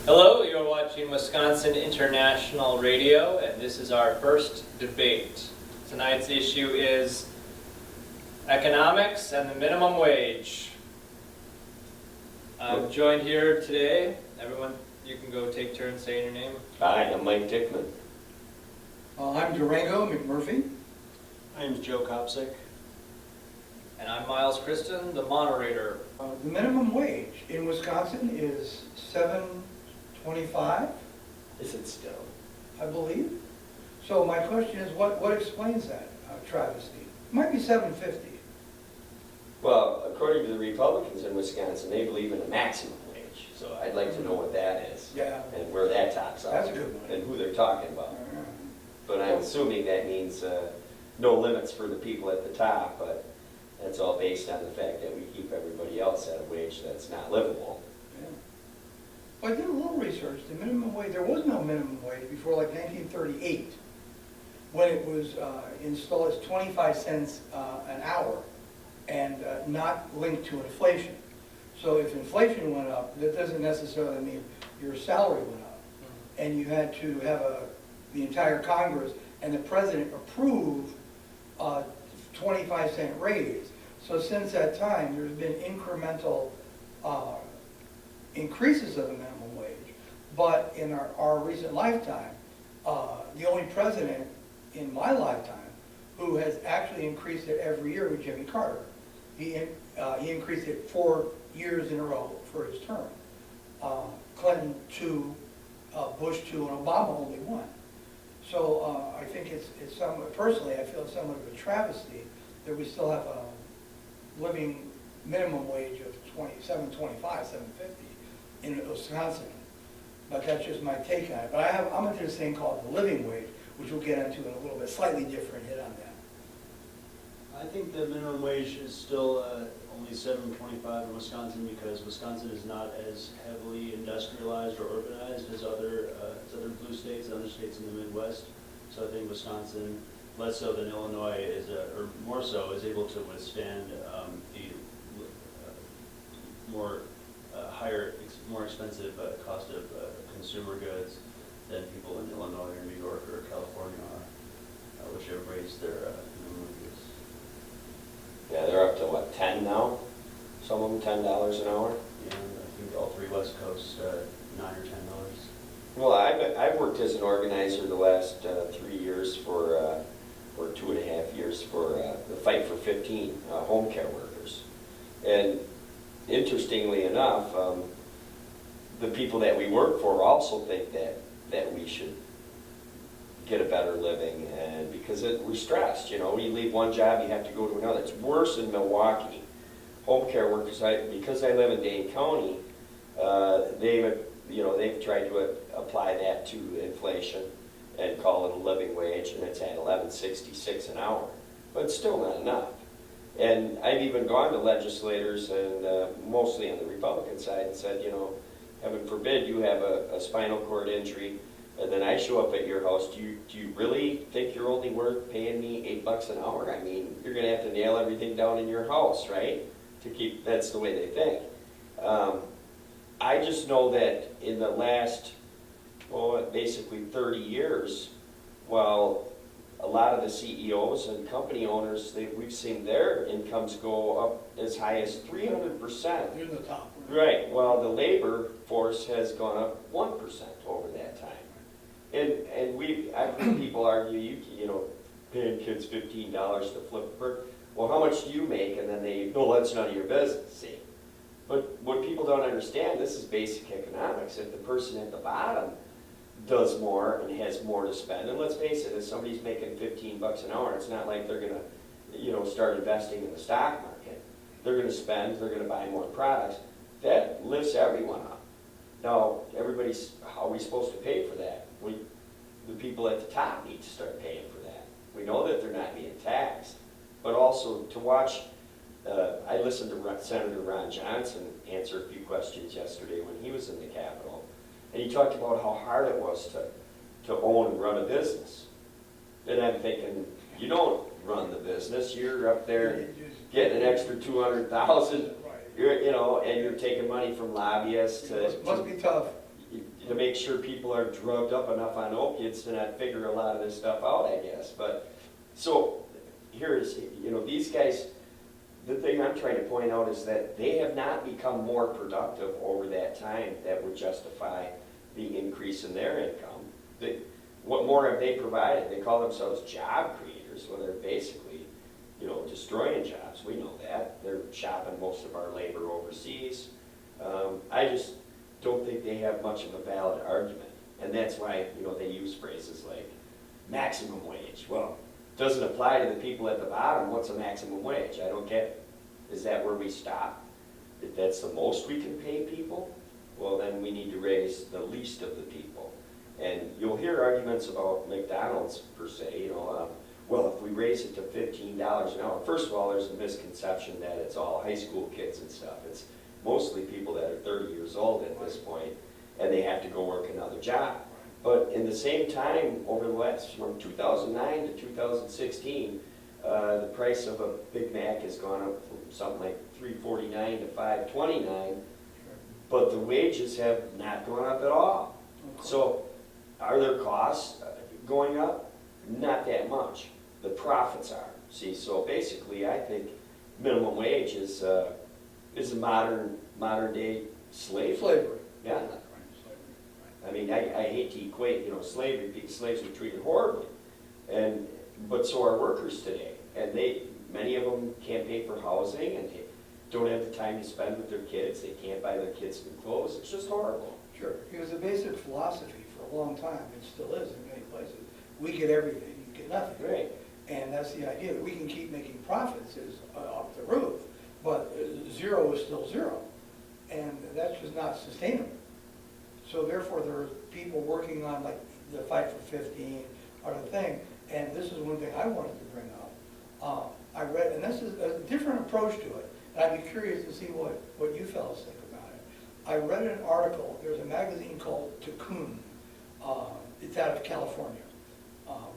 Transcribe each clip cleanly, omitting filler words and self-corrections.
Hello, you're watching Wisconsin International Radio, and this is our first debate. Tonight's issue is economics and the minimum wage. I'm joined here today. Everyone, you can go take turns saying your name. Hi, I'm Mike Dickman. I'm Durango McMurphy. My name is Joe Kopsick. And I'm Miles Kristen, the moderator. The minimum wage in Wisconsin is $7.25, Is it still? I believe. So my question is, what explains that travesty? It might be $7.50. Well, according to the Republicans in Wisconsin, they believe in a maximum wage. So I'd like to know what that is. Yeah. And where that tops out. That's a good one. And who they're talking about. But I'm assuming that means no limits for the people at the top, but that's all based on the fact that we keep everybody else at a wage that's not livable. Yeah. Well, I did a little research. The minimum wage, there was no minimum wage before like 1938, when it was installed as 25 cents an hour and not linked to inflation. So if inflation went up, that doesn't necessarily mean your salary went up. And you had to have the entire Congress and the president approve a 25-cent raise. So since that time, there's been incremental increases of the minimum wage. But in our recent lifetime, the only president in my lifetime who has actually increased it every year was Jimmy Carter. He increased it 4 years in a row for his term. Clinton 2, Bush 2, and Obama only 1. So I think it's somewhat, personally, I feel it's somewhat of a travesty that we still have a living minimum wage of $7.25, $7.50 in Wisconsin. But that's just my take on it. But I'm into this thing called the living wage, which we'll get into in a little bit, slightly different hit on that. I think the minimum wage is still only $7.25 in Wisconsin because Wisconsin is not as heavily industrialized or urbanized as other blue states and other states in the Midwest. So I think Wisconsin, less so than Illinois, or more so, is able to withstand the more expensive cost of consumer goods than people in Illinois or New York or California are, which have raised their minimum wages. Yeah, they're up to what, 10 now? Some of them $10 an hour? And I think all three West Coast, $9 or $10. Well, I've worked as an organizer the last 3 years or 2.5 years for the Fight for 15 home care workers. And interestingly enough, the people that we work for also think that we should get a better living, and because we're stressed, you know, you leave one job, you have to go to another. It's worse in Milwaukee. Home care workers, because I live in Dane County, they've tried to apply that to inflation and call it a living wage, and it's at $11.66 an hour, but it's still not enough. And I've even gone to legislators, and mostly on the Republican side, and said, you know, heaven forbid you have a spinal cord injury, and then I show up at your house. Do you really think you're only worth paying me $8 an hour? I mean, you're going to have to nail everything down in your house, right? That's the way they think. I just know that in the last, basically 30 years, while a lot of the CEOs and company owners, we've seen their incomes go up as high as 300%. They're in the top. Right, while the labor force has gone up 1% over that time. And I've heard people argue, you know, paying kids $15 to flip a bird. Well, how much do you make? And then that's none of your business, see. But what people don't understand, this is basic economics. If the person at the bottom does more and has more to spend, and let's face it, if somebody's making $15 an hour, it's not like they're going to, you know, start investing in the stock market. They're going to spend, they're going to buy more products. That lifts everyone up. Now, how are we supposed to pay for that? The people at the top need to start paying for that. We know that they're not being taxed, but also to watch, I listened to Senator Ron Johnson answer a few questions yesterday when he was in the Capitol, and he talked about how hard it was to own and run a business. And I'm thinking, you don't run the business, you're up there getting an extra $200,000. Right. You know, and you're taking money from lobbyists to. Must be tough. to make sure people are drugged up enough on opiates to not figure a lot of this stuff out, I guess. But, so, here is, these guys, the thing I'm trying to point out is that they have not become more productive over that time that would justify the increase in their income. What more have they provided? They call themselves job creators, well, they're basically, destroying jobs. We know that. They're shopping most of our labor overseas. I just don't think they have much of a valid argument. And that's why, they use phrases like maximum wage. Well, doesn't apply to the people at the bottom. What's a maximum wage? I don't get it. Is that where we stop? If that's the most we can pay people, well, then we need to raise the least of the people. And you'll hear arguments about McDonald's per se, well, if we raise it to $15 an hour, first of all, there's a misconception that it's all high school kids and stuff. It's mostly people that are 30 years old at this point, and they have to go work another job. But in the same time, over the last, from 2009 to 2016, the price of a Big Mac has gone up from something like $3.49 to $5.29, but the wages have not gone up at all. So are their costs going up? Not that much. The profits are. See, so basically, I think minimum wage is a modern day slavery. Slavery. Yeah. I mean, I hate to equate, slavery, because slaves were treated horribly, but so are workers today, and many of them can't pay for housing, and they don't have the time to spend with their kids, they can't buy their kids new clothes, it's just horrible. Sure, it was a basic philosophy for a long time, it still is in many places. We get everything, you get nothing. Right. And that's the idea, that we can keep making profits is up the roof, but zero is still zero. And that's just not sustainable. So therefore, there are people working on like the Fight for 15 or the thing, and this is one thing I wanted to bring up. I read, and this is a different approach to it, and I'd be curious to see what you fellas think about it. I read an article, there's a magazine called Tikkun, it's out of California,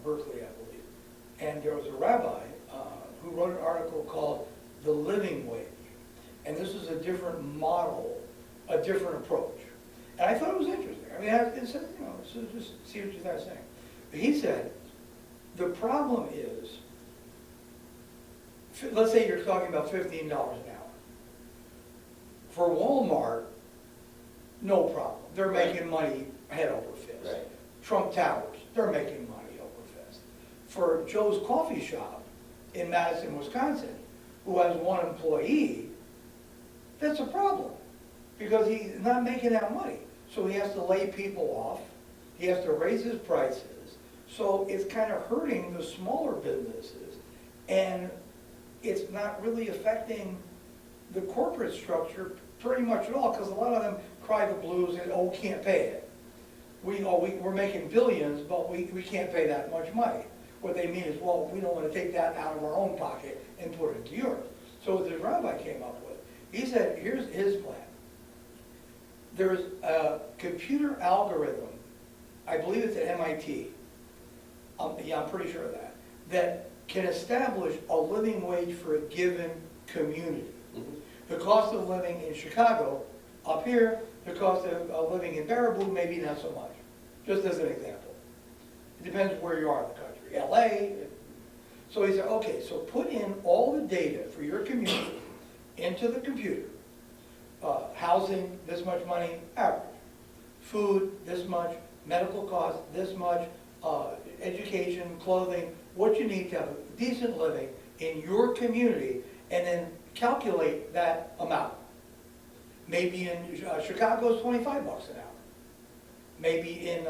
Berkeley, I believe. And there was a rabbi who wrote an article called The Living Wage. And this is a different model, a different approach. And I thought it was interesting. I mean, it's, so just see what you guys saying. But he said, the problem is, let's say you're talking about $15 an hour. For Walmart, no problem. They're making money head over fist. Right. Trump Towers, they're making money over fist. For Joe's Coffee Shop in Madison, Wisconsin, who has one employee, that's a problem, because he's not making that money. So he has to lay people off, he has to raise his prices, so it's kind of hurting the smaller businesses, and it's not really affecting the corporate structure pretty much at all, because a lot of them cry the blues and, oh, can't pay it. We're making billions, but we can't pay that much money. What they mean is, well, we don't want to take that out of our own pocket and put it into yours. So what the rabbi came up with, he said, here's his plan. There's a computer algorithm, I believe it's at MIT, I'm pretty sure of that can establish a living wage for a given community. Mm-hmm. The cost of living in Chicago, up here, the cost of living in Baraboo, maybe not so much, just as an example. It depends where you are in the country, LA. So he said, okay, so put in all the data for your community into the computer. Housing, this much money, average. Food, this much. Medical costs, this much. Education, clothing, what you need to have a decent living in your community, and then calculate that amount. Maybe in Chicago it's $25 an hour. Maybe in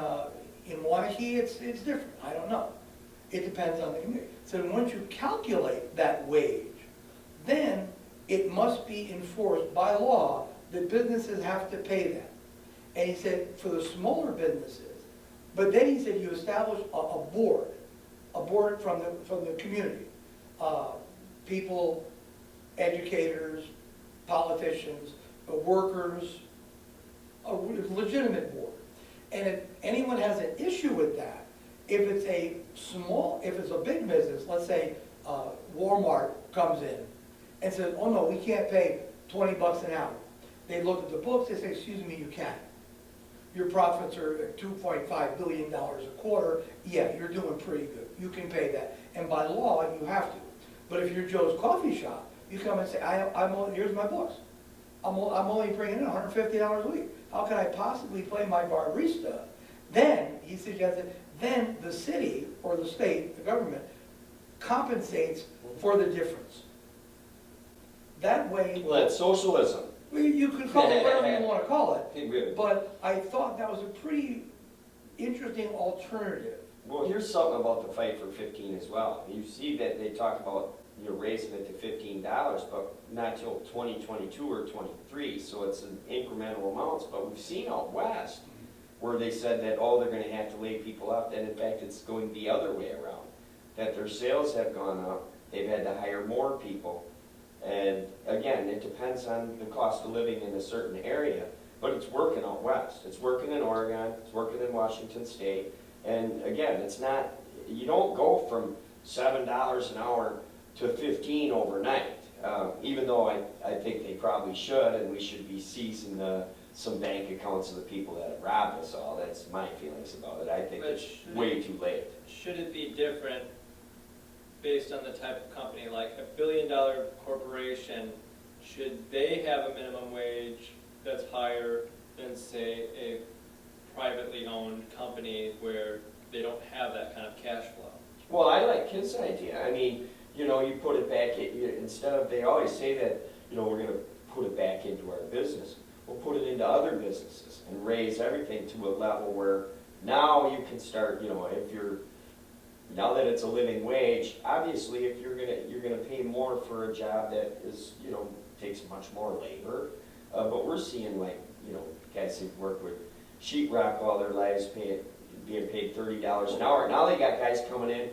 Waunakee it's different. I don't know. It depends on the community. So once you calculate that wage, then it must be enforced by law that businesses have to pay that. And he said for the smaller businesses, but then he said you establish a board from the community, people, educators, politicians, workers, a legitimate board. And if anyone has an issue with that, if it's a big business, let's say Walmart comes in and says, oh no, we can't pay $20 an hour. They look at the books, they say, excuse me, you can. your profits are at $2.5 billion a quarter, yeah, you're doing pretty good. You can pay that. And by law, you have to. But if you're Joe's Coffee Shop, you come and say, here's my books. I'm only bringing in $150 a week. How can I possibly play my barista? Then, he suggested, then the city or the state, the government, compensates for the difference. That way, Well, that's socialism. well, you can call it whatever you want to call it, Well, but I thought that was a pretty interesting alternative. here's something about the fight for 15 as well. You see that they talk about, raising it to $15, but not till 2022 or 23, so it's in incremental amounts. But we've seen out west where they said that, oh, they're gonna have to lay people off, and in fact, it's going the other way around. That their sales have gone up, they've had to hire more people. And again, it depends on the cost of living in a certain area, but it's working out west. It's working in Oregon, it's working in Washington State. And again, it's not, you don't go from $7 an hour to 15 overnight, even though I think they probably should, and we should be seizing some bank accounts of the people that have robbed us all. That's my feelings about it. I think But it's should way too late. Should it be different based on the type of company, like a $1 billion corporation, should they have a minimum wage that's higher than, say, a privately owned company where they don't have that kind of cash flow? Well, I like his idea. I mean, you put it back, instead of, they always say that, we're gonna put it back into our business. We'll put it into other businesses and raise everything to a level where now you can start, if you're, now that it's a living wage, obviously if you're gonna pay more for a job that is, takes much more labor. But we're seeing like, guys who've worked with sheetrock all their lives being paid $30 an hour. Now they got guys coming in,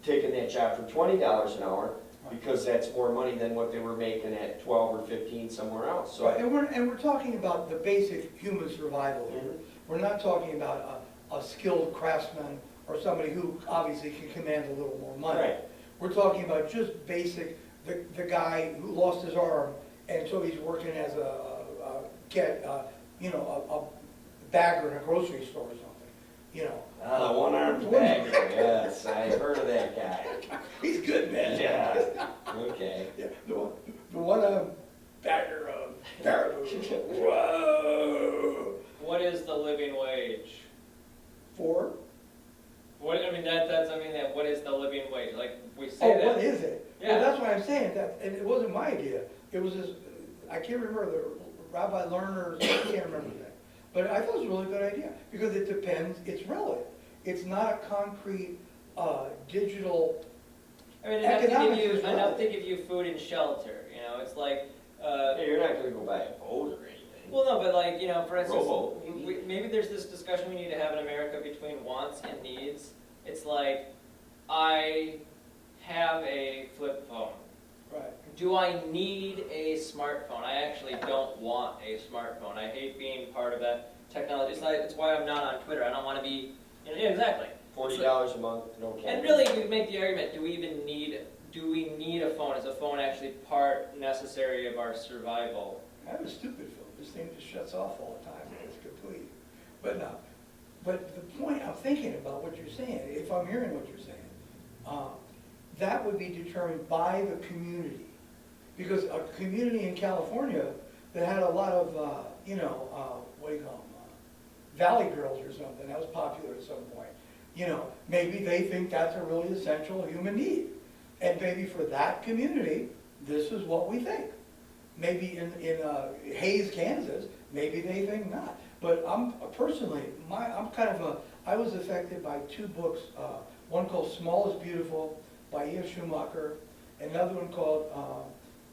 taking that job for $20 an hour, because that's more money than what they were making at 12 or 15 somewhere else. So Right, and we're talking about the basic human survival here. We're not talking about a skilled craftsman or somebody who obviously can command a little more money. Right. We're talking about just basic, the guy who lost his arm, and so he's working as a bagger in a grocery store or something, the one-armed bagger, yes, I heard of that guy. He's good, man. Yeah, okay. Yeah, the one bagger of Baraboo. Whoa! What is the living wage? For? What is the living wage? Like, we say Oh, that. what is it? Yeah. Well, that's what I'm saying, and it wasn't my idea. It was this, I can't remember, the Rabbi Lerner, I can't remember that. But I thought it was a really good idea, because it depends, it's relative. It's not a concrete, digital, I mean, enough to Economics give is you, enough to relative. give you food and shelter, it's like, Hey, you're not gonna go buy a boat or anything. well, no, but like, for instance, Robo. maybe there's this discussion we need to have in America between wants and needs. It's like, I have a flip phone. right. Do I need a smartphone? I actually don't want a smartphone. I hate being part of that technology. It's why I'm not on Twitter. I don't want to be, yeah, exactly. $40 a month, no cash. And really, you make the argument, do we need a phone? Is a phone actually part necessary of our survival? I have a stupid phone, this thing just shuts off all the time, and it's complete. But no, but the point, I'm thinking about what you're saying, if I'm hearing what you're saying, that would be determined by the community. Because a community in California that had a lot of, what do you call them, Valley Girls or something, that was popular at some point. Maybe they think that's a really essential human need. And maybe for that community, this is what we think. Maybe in Hays, Kansas, maybe they think not. But I'm personally, I was affected by two books, one called Small is Beautiful by E.F. Schumacher, another one called,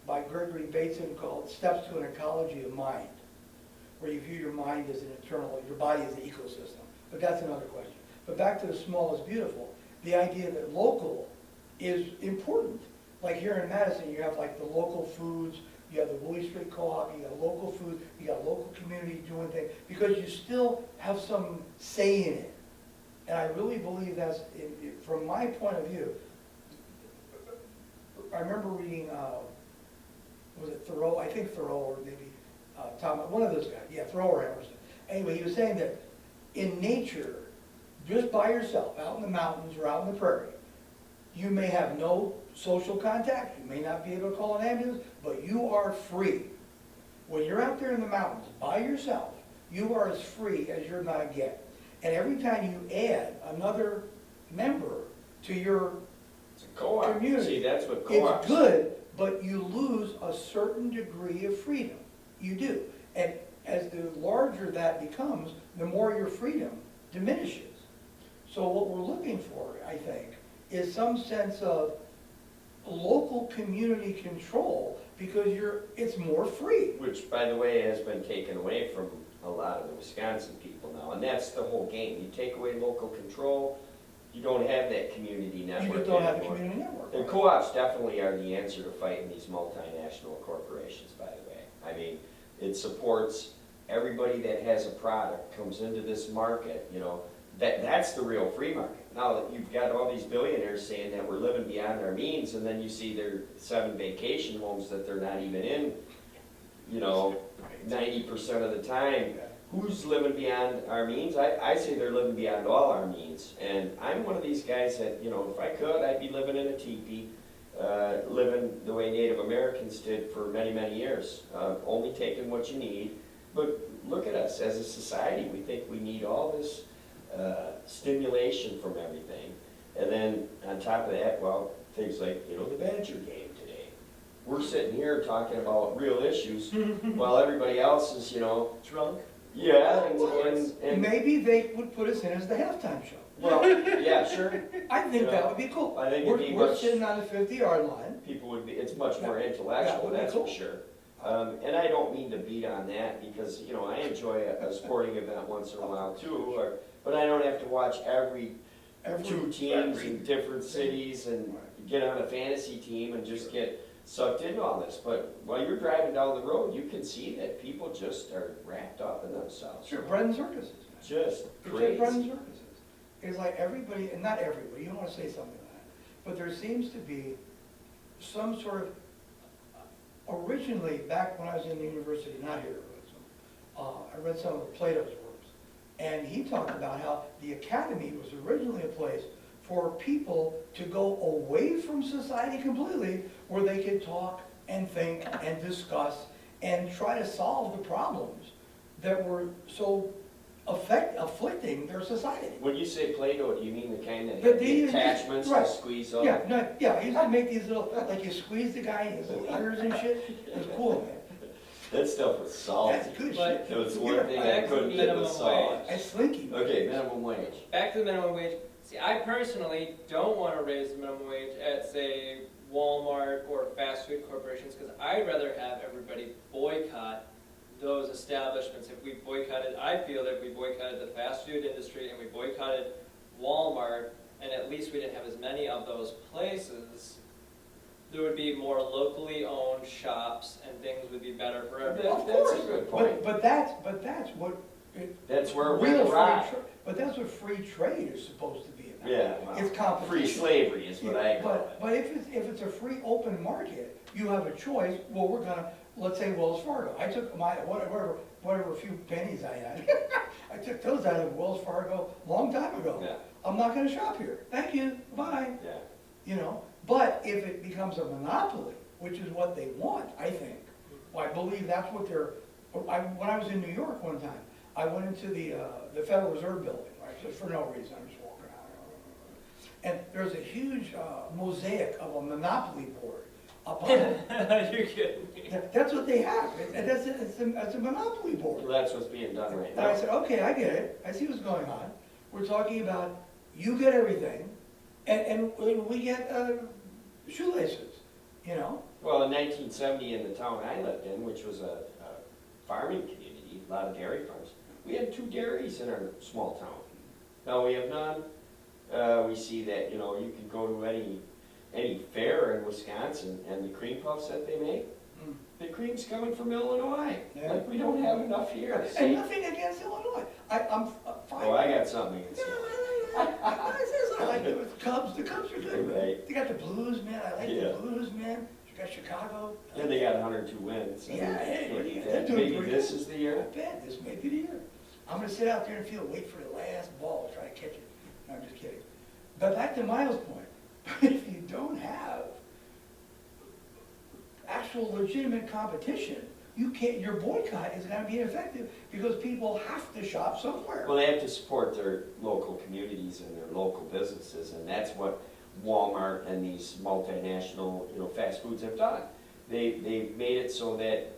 by Gregory Bateson, called Steps to an Ecology of Mind, where you view your mind as an internal, your body as an ecosystem. But that's another question. But back to the Small is Beautiful, the idea that local is important. Like here in Madison, you have like the local foods, you have the Willie Street Co-op, you got local food, you got local community doing things, because you still have some say in it. And I really believe that's, from my point of view, I remember reading, was it Thoreau? I think Thoreau, or maybe Tom, one of those guys, yeah, Thoreau or Emerson. Anyway, he was saying that in nature, just by yourself, out in the mountains or out in the prairie, you may have no social contact, you may not be able to call an ambulance, but you are free. When you're out there in the mountains by yourself, you are as free as you're gonna get. And every time you add another member to your It's a co-op. community, See, that's what co-ops. it's good, but you lose a certain degree of freedom. You do. And as the larger that becomes, the more your freedom diminishes. So what we're looking for, I think, is some sense of local community control, because it's more free. Which, by the way, has been taken away from a lot of the Wisconsin people now, and that's the whole game. You take away local control, you don't have that community network You just don't have a anymore. community network. And co-ops definitely are the answer to fighting these multinational corporations, by the way. I mean, it supports everybody that has a product, comes into this market, you know, that's the real free market. Now that you've got all these billionaires saying that we're living beyond our means, and then you see their 7 vacation homes that they're not even in, you know, 90% of the time. Who's living beyond our means? I say they're living beyond all our means. And I'm one of these guys that, you know, if I could, I'd be living in a teepee, living the way Native Americans did for many, many years, only taking what you need. But look at us, as a society, we think we need all this stimulation from everything. And then on top of that, well, things like, you know, the Badger game today. We're sitting here talking about real issues while everybody else is, you know, Drunk? yeah, and Maybe they would put us in as the halftime show. well, yeah, sure. I think Yeah. that would be cool. I think it'd be We're much- sitting on the 50-yard line. People would be, it's much more That intellectual, would be that's cool. for sure. And I don't mean to beat on that, because, you know, I enjoy a sporting event once in a while too, but I don't have to watch every two teams in different cities and get on a fantasy team and just get sucked into all this. But while you're driving down the road, you can see that people just are wrapped up in themselves. Sure, bread and circuses. Just It's like bread and crazy. circuses. It's like everybody, and not everybody, you don't want to say something like that, but there seems to be some sort of, originally, back when I was in the university, not here, I read some of Plato's works, and he talked about how the academy was originally a place for people to go away from society completely, where they could talk and think and discuss and try to solve the problems that were so afflicting their society. When you say Play-Doh, do you mean the kind that But had they- the attachments to right. squeeze up? Yeah, no, yeah, he used to make these little, like you squeeze the guy and his little ears and shit. It was cool, man. That stuff was salty. That's good But- shit. It was You one know, thing I back to couldn't get minimum with salt. It's slinky. Okay, minimum wage. Back to the minimum wage. See, I personally don't want to raise the minimum wage at, say, Walmart or fast food corporations, because I'd rather have everybody boycott those establishments. If we boycotted, I feel that if we boycotted the fast food industry and we boycotted Walmart, and at least we didn't have as many of those places, there would be more locally owned shops and things would be better for everyone. Of That's course, a good point. but that's what. That's where real we're free right. tra- But that's what free trade is supposed to be about. Yeah, well, It's competition. free slavery is what I call it. But if it's a free open market, you have a choice, well, we're gonna, let's say Wells Fargo. I took my, whatever few pennies I had, I took those out of Wells Fargo a long time ago. Yeah, I'm not gonna shop here. Thank you, bye. yeah. You know, but if it becomes a monopoly, which is what they want, I think, well, I believe that's what they're, when I was in New York one time, I went into the Federal Reserve Building, right, just for no reason, I'm just walking out. And there's a huge mosaic of a monopoly board up on it. You're kidding me. That's what they have, and it's a monopoly board. Well, that's what's being done right And I now. said, okay, I get it, I see what's going on. We're talking about, you get everything, and we get shoelaces, you know? Well, in 1970, in the town I lived in, which was a farming community, a lot of dairy farms, we had 2 dairies in our small town. Now we have none. We see that, you know, you can go to any fair in Wisconsin, and the cream puffs that they make, Mm. the cream's coming from Illinois. Yeah. Like, we don't have enough here. And See? nothing against Illinois. I'm fine. Oh, I got something against Yeah, it. I like the Cubs. The Cubs are good. Right. They got the Blues, man. I like Yeah. the Blues, man. You got Chicago. Yeah, they got 102 wins. Yeah, hey, Look at they're that. doing Maybe pretty this good. is the I year. bet this may be the year. I'm gonna sit out there in the field, wait for the last ball, try to catch it. No, I'm just kidding. But back to Miles' point, if you don't have actual legitimate competition, you can't, your boycott is gonna be ineffective because people have to shop somewhere. Well, they have to support their local communities and their local businesses, and that's what Walmart and these multinational, fast foods have done. They've made it so that,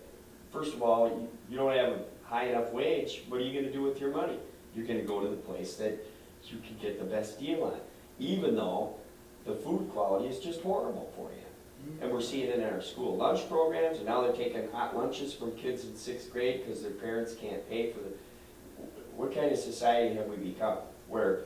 first of all, you don't have a high enough wage, what are you gonna do with your money? You're gonna go to the place that you can get the best deal on, even though the food quality is just horrible for you. And we're seeing it in our school lunch programs, and now they're taking hot lunches from kids in 6th grade because their parents can't pay for the, what kind of society have we become? Where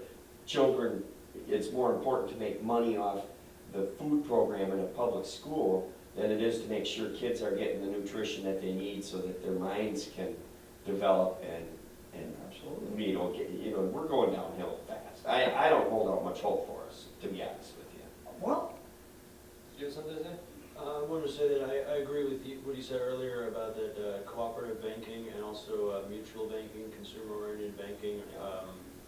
children, it's more important to make money off the food program in a public school than it is to make sure kids are getting the nutrition that they need so that their minds can develop and Absolutely. we're going downhill fast. I don't hold out much hope for us, to be honest with you. Well, Do you have something to say? I wanted to say that I agree with what you said earlier about that cooperative banking and also mutual banking, consumer-oriented banking,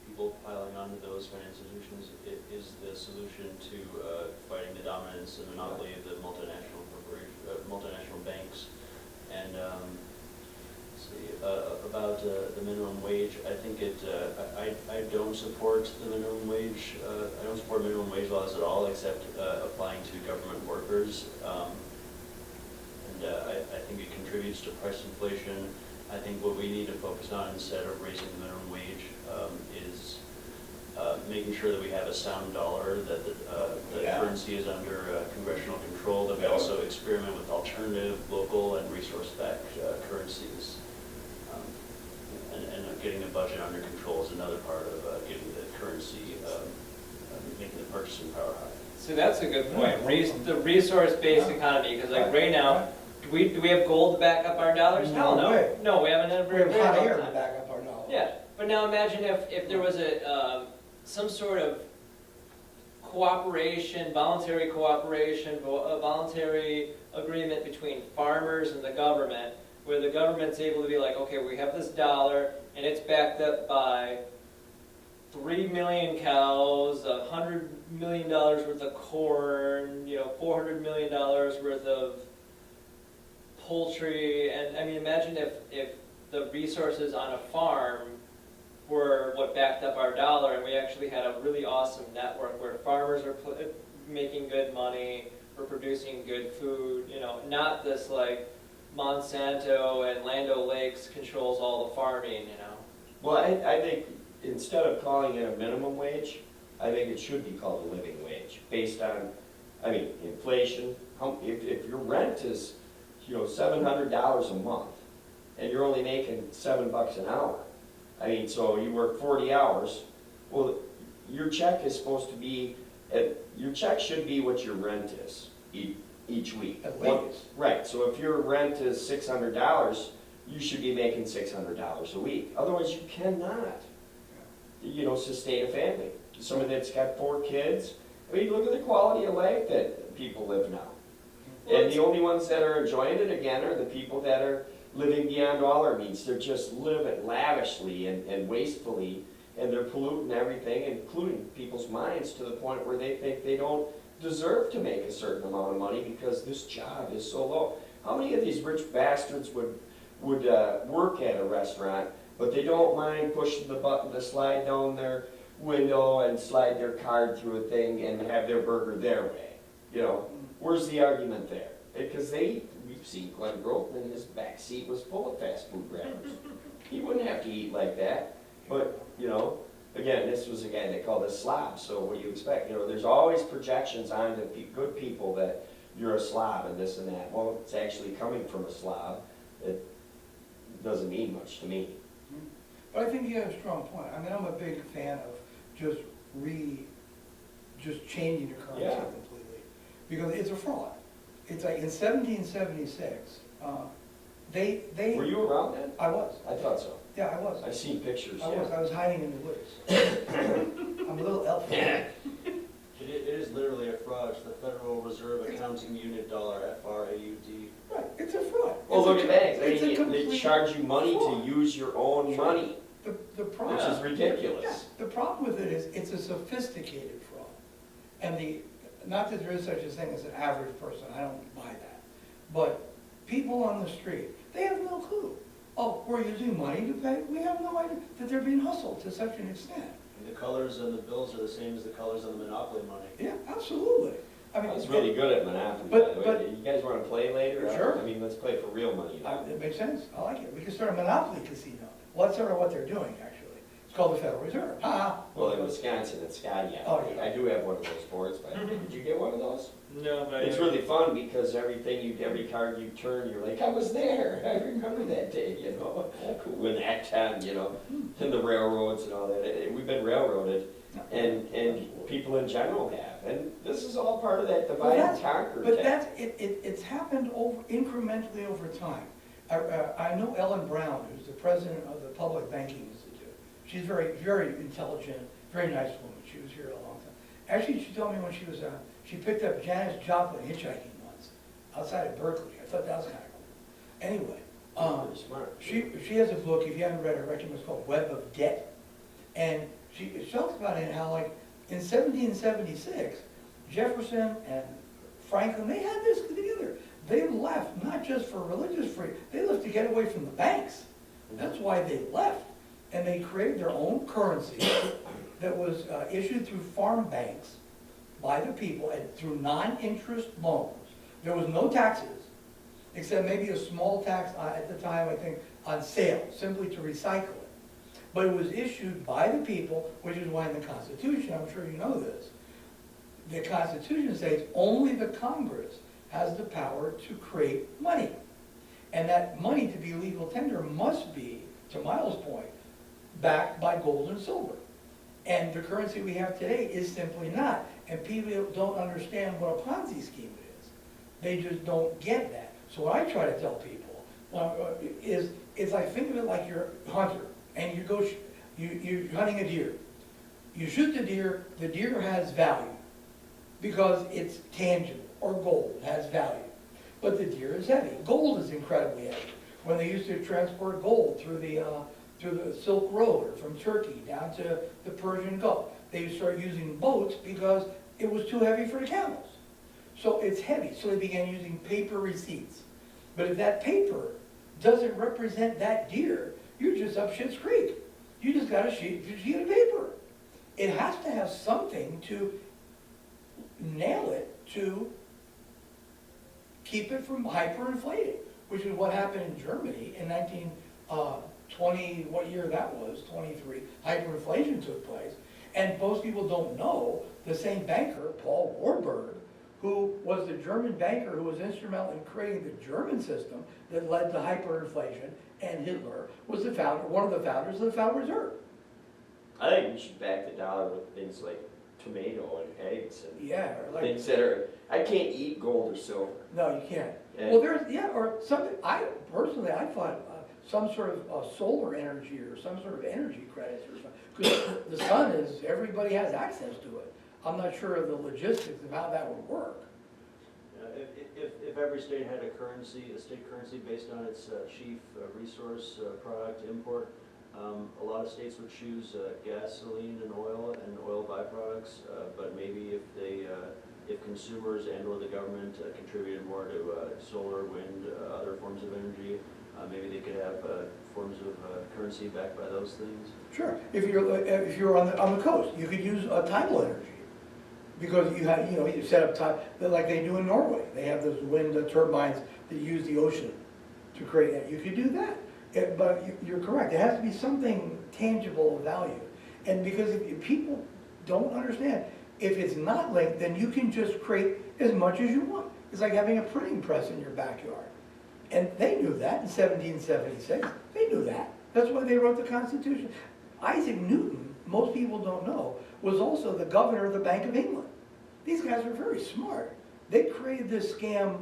people piling onto those financial institutions is the solution to fighting the dominance and monopoly of the multinational banks. And about the minimum wage, I think I don't support the minimum wage. I don't support minimum wage laws at all, except applying to government workers. I think it contributes to price inflation. I think what we need to focus on instead of raising the minimum wage is making sure that we have a sound dollar, that the currency is under congressional control, that we also experiment with alternative, local, and resource-backed currencies. And getting the budget under control is another part of getting the currency, making the purchasing power high. See, that's a good point. The resource-based economy, because like right now, do we have gold to back up our dollars? Hell No no. way. No, we haven't ever. we have hot very air long to time. back up our knowledge. Yeah, but now imagine if there was some sort of cooperation, voluntary cooperation, a voluntary agreement between farmers and the government, where the government's able to be like, okay, we have this dollar, and it's backed up by 3 million cows, $100 million worth of corn, $400 million worth of poultry, and I mean, imagine if the resources on a farm were what backed up our dollar, and we actually had a really awesome network where farmers are making good money, we're producing good food, not this like Monsanto and Land O'Lakes controls all the farming, Well, I think instead of calling it a minimum wage, I think it should be called a living wage, based on, inflation. If your rent is, $700 a month, and you're only making $7 an hour, so you work 40 hours, well, your check is supposed to be, your check should be what your rent is each week. At least. Right, so if your rent is $600, you should be making $600 a week. Otherwise, you cannot, sustain a family. Somebody that's got 4 kids, look at the quality of life that people live now. And the only ones that are enjoying it, again, are the people that are living beyond all their means. They're just living lavishly and wastefully, and they're polluting everything, including people's minds, to the point where they think they don't deserve to make a certain amount of money because this job is so low. How many of these rich bastards would work at a restaurant, but they don't mind pushing the button to slide down their window and slide their card through a thing and have their burger their way? Where's the argument there? Because we've seen Glenn Grothman, his back seat was full of fast food grabbers. He wouldn't have to eat like that. But, again, this was a guy they called a slob, so what do you expect? There's always projections on the good people that you're a slob and this and that. Well, it's actually coming from a slob. It doesn't mean much to me. But I think you have a strong point. I'm a big fan of just changing the currency Yeah. completely. Because it's a fraud. It's like in 1776, they. Were you around then? I was. I thought so. Yeah, I was. I've seen pictures, I was. yeah. I was hiding in the woods. I'm a little elf. It is literally a fraud. It's the Federal Reserve Accounting Unit dollar, FRAUD. Right, it's a fraud. Well, It's look a- at that. it's a They complete charge you money fraud. to use your own money. The the which problem. is ridiculous. Yeah, the problem with it is, it's a sophisticated fraud. And not that there is such a thing as an average person, I don't buy that. But people on the street, they have no clue. Oh, we're using money to pay, we have no idea that they're being hustled to such an extent. And the colors on the bills are the same as the colors on the Monopoly money. Yeah, absolutely. I mean, I was really good at Monopoly, by But- the way. but- You guys wanna play later? Sure. I mean, let's play for real money. It makes sense, I like it. We could start a monopoly casino. Well, that's sort of what they're doing, actually. It's called the Federal Reserve. Ha! Well, in Wisconsin, it's Scotty. Oh, yeah. I do have one of those boards, but did you get one of those? No, but. It's really fun because every card you turn, you're like, I was there, I remember that day, you know? When that time, you know, and the railroads and all that, we've been railroaded, and people in general have. And this is all part of that divide and conquer. But tactic. it's happened incrementally over time. I know Ellen Brown, who's the president of the Public Banking Institute. She's very, very intelligent, very nice woman. She was here a long time. Actually, she told me when she picked up Janis Joplin hitchhiking once, outside of Berkeley. I thought that was kind of cool. Anyway, Very smart. she has a book, if you haven't read it, I recommend it's called Web of Debt. And she talks about it, how like in 1776, Jefferson and Franklin, they had this together. They left, not just for religious freedom, they left to get away from the banks. That's why they left. And they created their own currency that was issued through farm banks by the people and through non-interest loans. There was no taxes, except maybe a small tax at the time, I think, on sales, simply to recycle it. But it was issued by the people, which is why in the Constitution, I'm sure you know this, the Constitution says only the Congress has the power to create money. And that money, to be legal tender, must be, to Miles' point, backed by gold and silver. And the currency we have today is simply not. And people don't understand what a Ponzi scheme is. They just don't get that. So what I try to tell people is, it's like, think of it like you're a hunter, and you're hunting a deer. You shoot the deer has value because it's tangible, or gold has value. But the deer is heavy. Gold is incredibly heavy. When they used to transport gold through the Silk Road, or from Turkey down to the Persian Gulf, they started using boats because it was too heavy for the camels. So it's heavy, so they began using paper receipts. But if that paper doesn't represent that deer, you're just up Schitt's Creek. You just got a sheet of paper. It has to have something to nail it, to keep it from hyperinflating, which is what happened in Germany in 1920, what year that was, 23, hyperinflation took place. And most people don't know the same banker, Paul Warburg, who was the German banker who was instrumental in creating the German system that led to hyperinflation, and Hitler was the founder, one of the founders of the Federal Reserve. I think we should back the dollar with things like tomato and eggs and Yeah, or like, things that are, I can't eat gold or silver. no, you can't. Yeah. Well, there's, yeah, or something, personally, I thought some sort of solar energy or some sort of energy credits or something. Because the sun is, everybody has access to it. I'm not sure of the logistics of how that would work. If every state had a currency, a state currency based on its chief resource product import, a lot of states would choose gasoline and oil byproducts, but maybe if consumers and or the government contributed more to solar, wind, other forms of energy, maybe they could have forms of currency backed by those things. Sure, if you're on the coast, you could use tidal energy. Because you set up time, like they do in Norway. They have those wind turbines that use the ocean to create that. You could do that. But you're correct. It has to be something tangible of value. And because if people don't understand, if it's not linked, then you can just create as much as you want. It's like having a printing press in your backyard. And they knew that in 1776. They knew that. That's why they wrote the Constitution. Isaac Newton, most people don't know, was also the governor of the Bank of England. These guys are very smart. They created this scam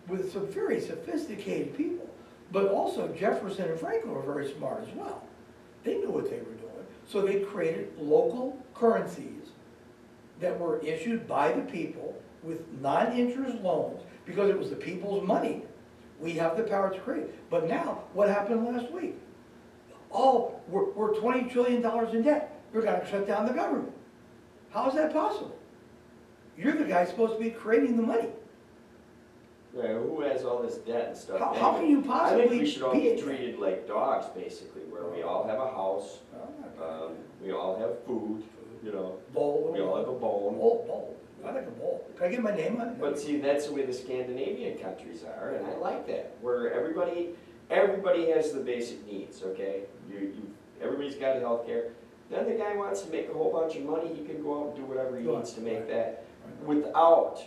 with some very sophisticated people. But also Jefferson and Franklin were very smart as well. They knew what they were doing. So they created local currencies that were issued by the people with non-interest loans because it was the people's money. We have the power to create. But now, what happened last week? oh, we're $20 trillion in debt, we're gonna shut down the government. How is that possible? You're the guy supposed to be creating the money. Yeah, who has all this debt and stuff? How can you I possibly think we should all be be it? treated like dogs, basically, where we all have a house, we all have food, you know, Bowl. we all have a bone. Bowl. I like a bowl. Can I get my name on it? But see, that's the way the Scandinavian countries are, and I like that, where everybody has the basic needs, okay? Everybody's got healthcare. Then the guy wants to make a whole bunch of money, he can go out and do whatever he Go needs on, to make right. that, Right. without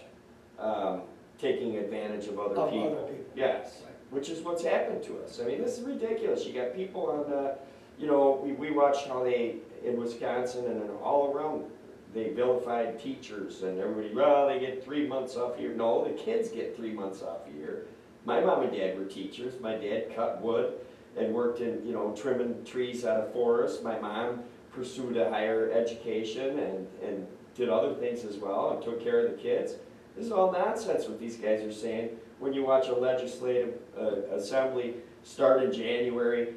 taking advantage of other Of people. other people. Yes, Right. which is what's happened to us. I mean, this is ridiculous. You got people on, you know, we watched how they, in Wisconsin and then all around, they vilified teachers and everybody, well, they get 3 months off here. No, the kids get 3 months off a year. My mom and dad were teachers. My dad cut wood and worked in, you know, trimming trees out of forests. My mom pursued a higher education and did other things as well and took care of the kids. This is all nonsense what these guys are saying. When you watch a legislative assembly start in January,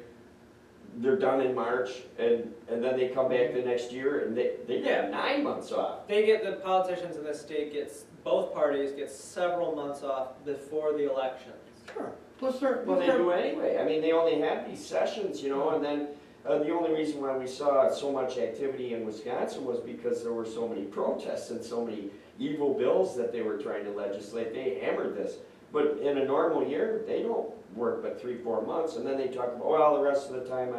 they're done in March, and then they come back the next year and they Yeah. get 9 months off. They get, the politicians in the state both parties get several months off before the elections. Sure. Let's start. Well, they do anyway. I mean, they only have these sessions, you know, and then the only reason why we saw so much activity in Wisconsin was because there were so many protests and so many evil bills that they were trying to legislate. They hammered this. But in a normal year, they don't work but 3-4 months, and then they talk about, well, the rest of the time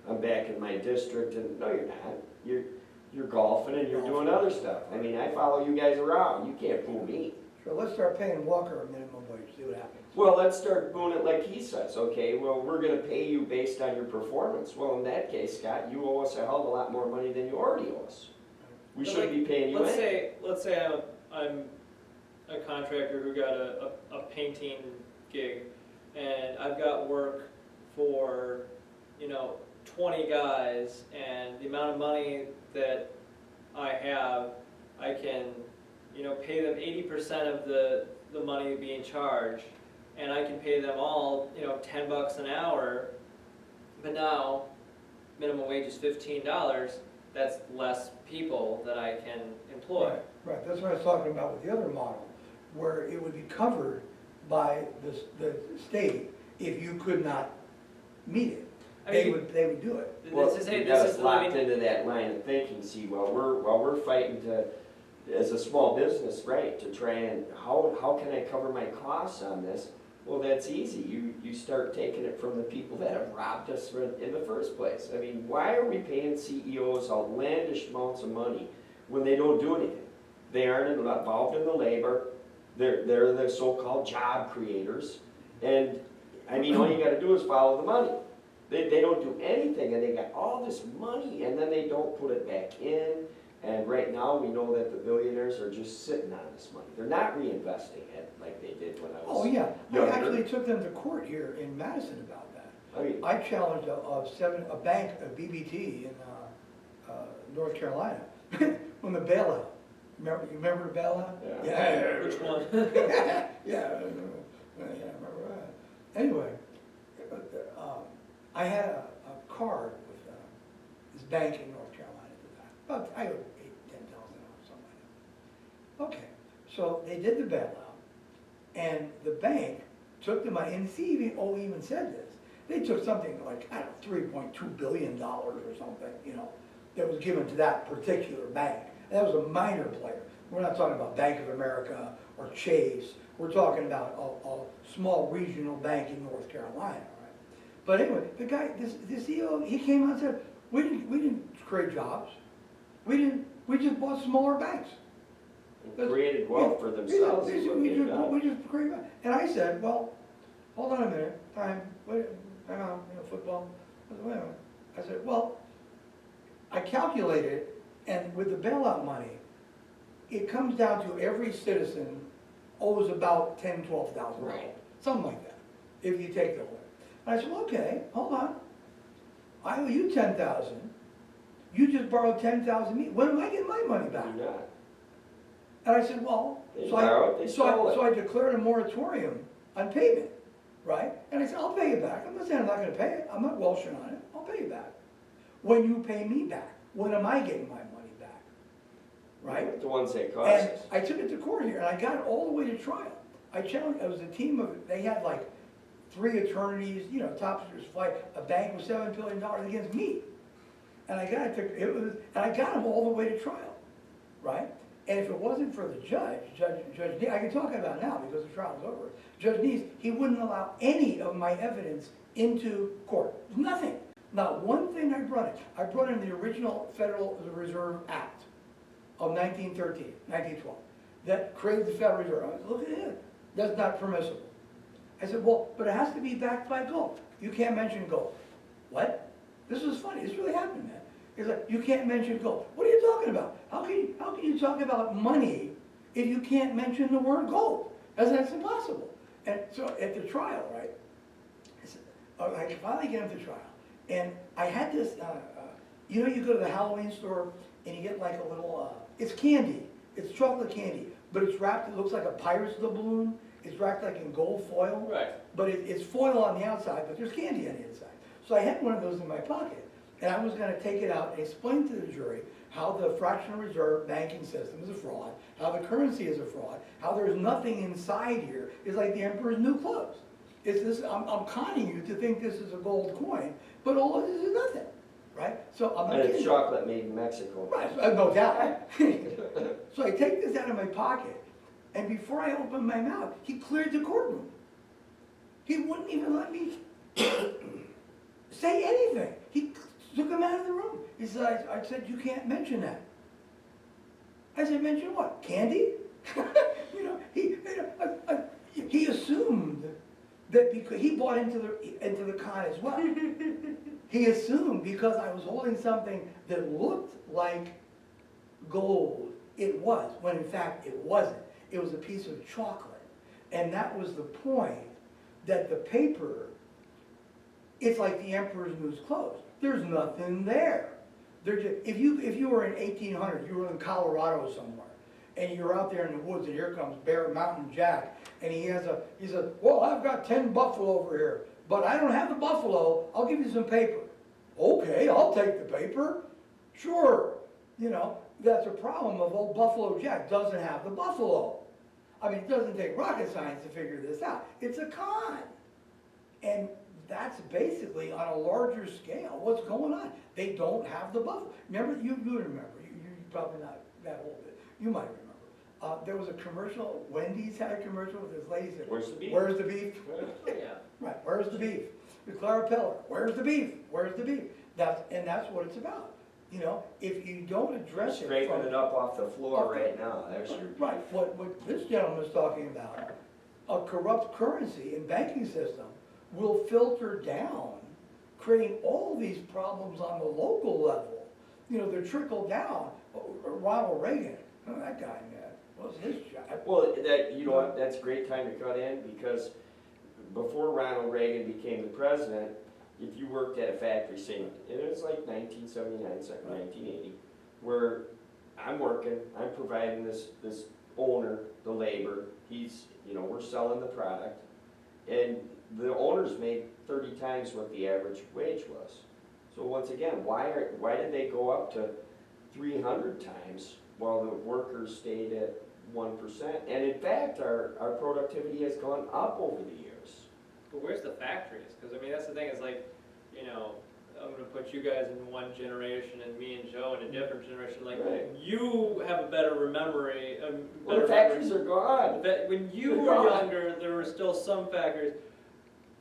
I'm back in my district, and no, you're not. You're golfing and you're doing other stuff. I mean, I follow you guys around. You can't fool me. Sure, let's start paying Walker a minimum wage, see what happens. Well, let's start doing it like he says, okay? Well, we're gonna pay you based on your performance. Well, in that case, Scott, you owe us a hell of a lot more money than you already owe us. We But should be paying you anyway. Let's say I'm a contractor who got a painting gig, and I've got work for, 20 guys, and the amount of money that I have, I can, pay them 80% of the money being charged, and I can pay them all, $10 an hour, but now minimum wage is $15, that's less people that I can employ. Right, that's what I was talking about with the other model, where it would be covered by the state if you could not meet it. I They mean, would do it. Well, this is, you hey, got this us is locked living, into that line of thinking, see, while we're fighting to, as a small business, right, to try and, how can I cover my costs on this? Well, that's easy. You start taking it from the people that have robbed us in the first place. I mean, why are we paying CEOs outlandish amounts of money when they don't do anything? They aren't involved in the labor. They're the so-called job creators. And, I mean, all you gotta do is follow the money. They don't do anything, and they got all this money, and then they don't put it back in. And right now, we know that the billionaires are just sitting on this money. They're not reinvesting it like they did when I was Oh, yeah, I younger. actually took them to court here in Madison about that. I mean, I challenged a bank, a BBT in North Carolina, when the bailout. You remember the bailout? Yeah. which one? Yeah, I remember that. Anyway, I had a card with this bank in North Carolina at the time. About, I owed $8,000-$10,000, something like that. Okay, so they did the bailout, and the bank took the money, and CEO even said this. They took something like, I don't know, $3.2 billion or something, that was given to that particular bank. And that was a minor player. We're not talking about Bank of America or Chase. We're talking about a small regional bank in North Carolina, right? But anyway, the guy, this CEO, he came out and said, we didn't create jobs. We just bought smaller banks. created wealth for themselves. is what they've done. We just created, and I said, well, hold on a minute, time out, football. I said, wait a minute. I said, well, I calculated, and with the bailout money, it comes down to every citizen owes about $10,000, $12,000. Right. Something like that, if you take the whole. And I said, well, okay, hold on. I owe you $10,000. You just borrowed $10,000 me. When am I getting my money back? You're not. And I said, well, They so borrowed, they stole it. I declared a moratorium on payment, right? And I said, I'll pay you back. I'm not saying I'm not gonna pay it. I'm not welshing on it. I'll pay you back. When you pay me back, when am I getting my money back? Right? The ones that cost And us. I took it to court here, and I got it all the way to trial. I challenged, it was a team of, they had like 3 attorneys, you know, top secret flight, a bank with $7 billion against me. And I got it to, and I got them all the way to trial, right? And if it wasn't for the judge Neese, I can talk about it now because the trial's over. Judge Neese, he wouldn't allow any of my evidence into court. Nothing. Not one thing I brought in. I brought in the original Federal Reserve Act of 1912, that created the Federal Reserve. I said, look at it, that's not permissible. I said, well, but it has to be backed by gold. You can't mention gold. What? This was funny, this really happened, man. He's like, you can't mention gold. What are you talking about? How can you talk about money if you can't mention the word gold? That's impossible. And so at the trial, right, I finally get him to trial. And I had this, you know, you go to the Halloween store and you get like a little, it's candy. It's chocolate candy, but it's wrapped, it looks like a Pirates of the Balloon. It's wrapped like in gold foil. Right. But it's foil on the outside, but there's candy on the inside. So I had one of those in my pocket. And I was gonna take it out and explain to the jury how the fractional reserve banking system is a fraud, how the currency is a fraud, how there's nothing inside here. It's like the emperor's new clothes. It's this, I'm conning you to think this is a gold coin, but all of this is nothing, right? So I'm not And it's kidding. chocolate made in Mexico. Right, no doubt. So I take this out of my pocket, and before I open my mouth, he cleared the courtroom. He wouldn't even let me say anything. He took him out of the room. He said, I said, you can't mention that. I said, mention what? Candy? You know, he assumed that because he bought into the con as well. He assumed because I was holding something that looked like gold, it was, when in fact it wasn't. It was a piece of chocolate. And that was the point, that the paper, it's like the emperor's new clothes. There's nothing there. If you were in 1800, you were in Colorado somewhere, and you're out there in the woods, and here comes Bear Mountain Jack, and he says, well, I've got 10 buffalo over here, but I don't have the buffalo, I'll give you some paper. Okay, I'll take the paper. Sure. You know, that's a problem of old Buffalo Jack doesn't have the buffalo. I mean, it doesn't take rocket science to figure this out. It's a con. And that's basically on a larger scale what's going on. They don't have the buffalo. Remember, you remember, you're probably not that old, but you might remember. There was a commercial, Wendy's had a commercial with this lady said, Where's the beef? Where's the beef? Yeah. Right, where's the beef? With Clara Peller, where's the beef? Where's the beef? That's what it's about. You know, if you don't address it. Scraping from- it up off the floor right now, there's your. Right, what this gentleman is talking about, a corrupt currency and banking system will filter down, creating all these problems on the local level. You know, they're trickled down. Ronald Reagan, oh, that guy, man, what's his job? Well, you know what, that's a great time to cut in, because before Ronald Reagan became the president, if you worked at a factory, say, it was like 1979, 1980, where I'm working, I'm providing this owner the labor, we're selling the product, and the owners made 30 times what the average wage was. So once again, why did they go up to 300 times while the workers stayed at 1%? And in fact, our productivity has gone up over the years. But where's the factories? Because I mean, that's the thing, is like, you know, I'm gonna put you guys in one generation and me and Joe in a different generation. Like, Right. you have a better memory. Well, the factories are gone. But when you They're were gone. younger, there were still some factories.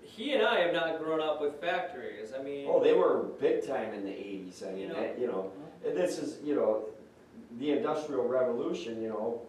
He and I have not grown up with factories. I mean, Oh, they were big time in the 80s. I mean, You know. and this is, the Industrial Revolution,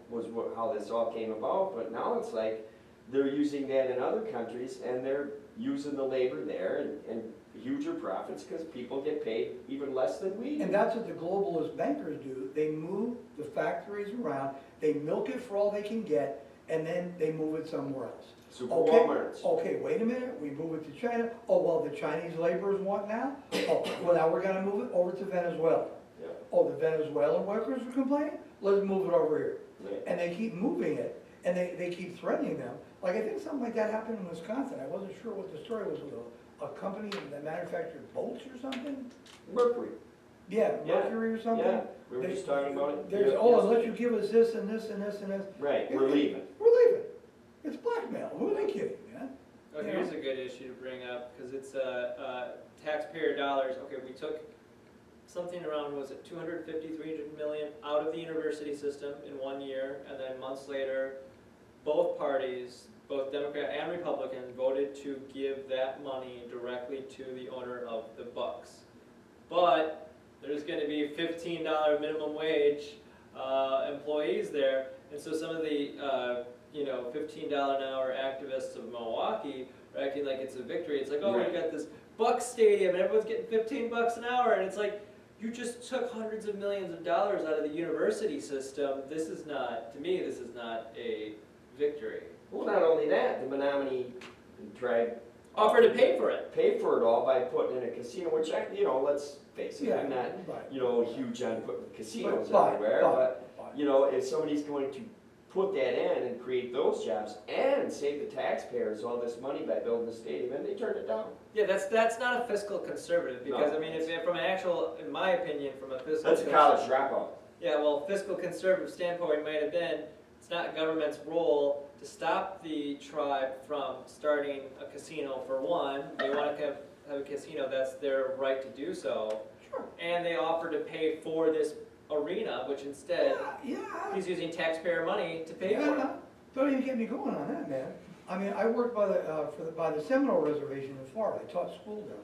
was how this all came about. But now it's like they're using that in other countries, and they're using the labor there and huger profits because people get paid even less than we do. And that's what the globalist bankers do. They move the factories around, they milk it for all they can get, and then they move it somewhere else. Super Okay, Walmarts. okay, wait a minute, we move it to China. Oh, well, the Chinese laborers want now? Oh, well, now we're gonna move it over to Venezuela. Yeah, Oh, the Venezuelan workers are complaining? Let's move it over here. right. And they keep moving it, and they keep threatening them Like, I think something like that happened in Wisconsin. I wasn't sure what the story was with a company that manufactured bolts or something. Mercury. Yeah, Yeah, Mercury or something. Yeah, we were just talking about it. There's, Yeah, oh, yes. unless you give us this and this and this and this. Right, we're leaving. We're leaving. It's blackmail. Who are they kidding, man? Oh, here's a good issue to bring up, because it's taxpayer dollars. Okay, we took something around, was it 250, 300 million out of the university system in 1 year, and then months later, both parties, both Democrat and Republican, voted to give that money directly to the owner of the Bucks. But there's going to be $15 minimum wage employees there, and so some of the $15 an hour activists of Milwaukee are acting like it's a victory. It's like, oh, Right. we got this Bucks stadium and everyone's getting $15 an hour, and it's like, you just took hundreds of millions of dollars out of the university system. This is not, to me, this is not a victory. Well, not only that, the Menominee tried. Offer to pay for it. Pay for it all by putting in a casino, which let's face it, I'm not, Right. huge on putting casinos But- everywhere, but, but- if somebody's going to put that in and create those jobs and save the taxpayers all this money by building the stadium, and they turned it down. Yeah, that's not a fiscal conservative, because No. I mean, if from an actual, in my opinion, from a fiscal. That's a college dropout. Yeah, well, fiscal conservative standpoint might have been, it's not government's role to stop the tribe from starting a casino for one. They want to have a casino, that's their right to do so. Sure. And they offer to pay for this arena, which instead, Yeah. he's using taxpayer money to pay for it. Yeah, don't even get me going on that, man. I mean, I worked by the Seminole Reservation in Florida. I taught school down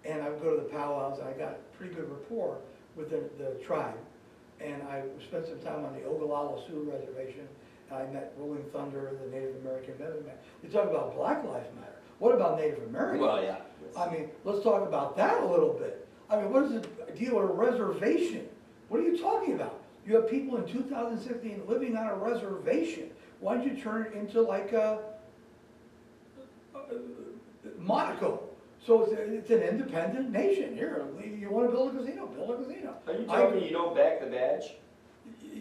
there. And I would go to the powwows, and I got a pretty good rapport with the tribe. And I spent some time on the Ogallala Sioux Reservation, and I met Rolling Thunder, the Native American Medicine Man. You talk about Black Lives Matter. What about Native Americans? Well, yeah. I mean, let's talk about that a little bit. I mean, what is the deal with a reservation? What are you talking about? You have people in 2016 living on a reservation. Why don't you turn it into like Monaco? So it's an independent nation. Here, you want to build a casino? Build a casino. Are you telling me you don't back the badge?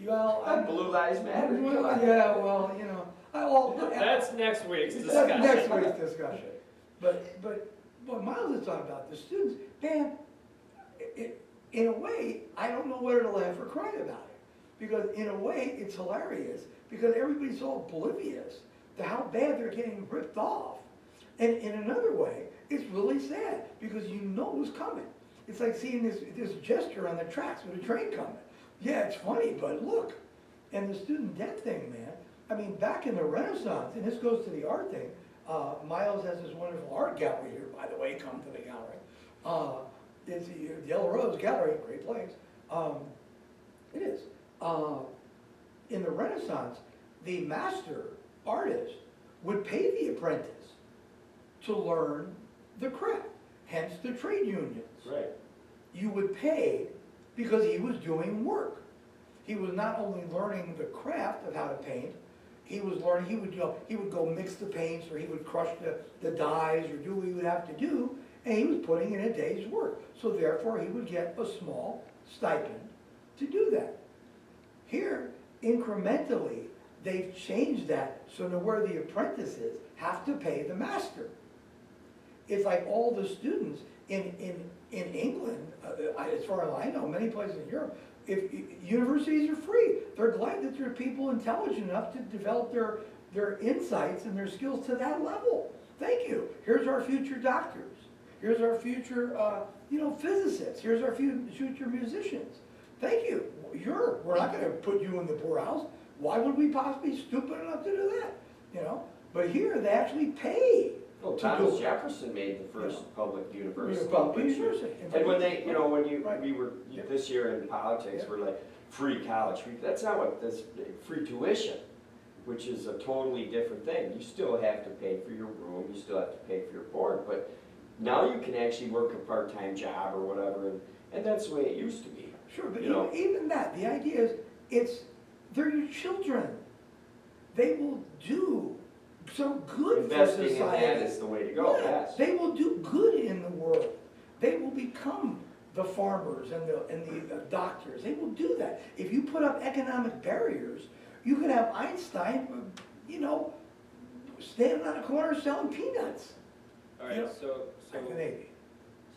Well, Blue Lives Matter? Come on. yeah, well, That's next week's that's discussion. next week's discussion. But what Miles is talking about, the students, man, in a way, I don't know whether to laugh or cry about it. Because in a way, it's hilarious, because everybody's so oblivious to how bad they're getting ripped off. And in another way, it's really sad, because you know who's coming. It's like seeing this gesture on the tracks with a train coming. Yeah, it's funny, but look. And the student debt thing, man, I mean, back in the Renaissance, and this goes to the art thing, Miles has this wonderful art gallery here, by the way, come to the gallery. It's the Yellow Rose Gallery, great place. It is. In the Renaissance, the master artist would pay the apprentice to learn the craft, hence the trade unions. Right. You would pay because he was doing work. He was not only learning the craft of how to paint, he was learning, he would go mix the paints, or he would crush the dyes, or do what he would have to do, and he was putting in a day's work. So therefore, he would get a small stipend to do that. Here, incrementally, they've changed that so to where the apprentices have to pay the master. It's like all the students in England, as far as I know, many places in Europe, if universities are free. They're glad that there are people intelligent enough to develop their insights and their skills to that level. Thank you. Here's our future doctors. Here's our future, physicists. Here's our future musicians. Thank you. We're not going to put you in the poorhouse. Why would we possibly be stupid enough to do that? But here they actually pay. Well, to Thomas do it. Jefferson made the first public university. Public university. And when they, Right. we were, Yep. this year in politics, Yep. we're like, free college, that's not what, this, free tuition, which is a totally different thing. You still have to pay for your room, you still have to pay for your board, but now you can actually work a part-time job or whatever, and that's the way it used to be. Sure, but You know. even that, the idea is, they're your children. They will do some good for Investing in society. that is the way to go, Yeah, yes. they will do good in the world. They will become the farmers and the doctors. They will do that. If you put up economic barriers, you could have Einstein, standing on a corner selling peanuts. All You know, right, so, Back in the 80s.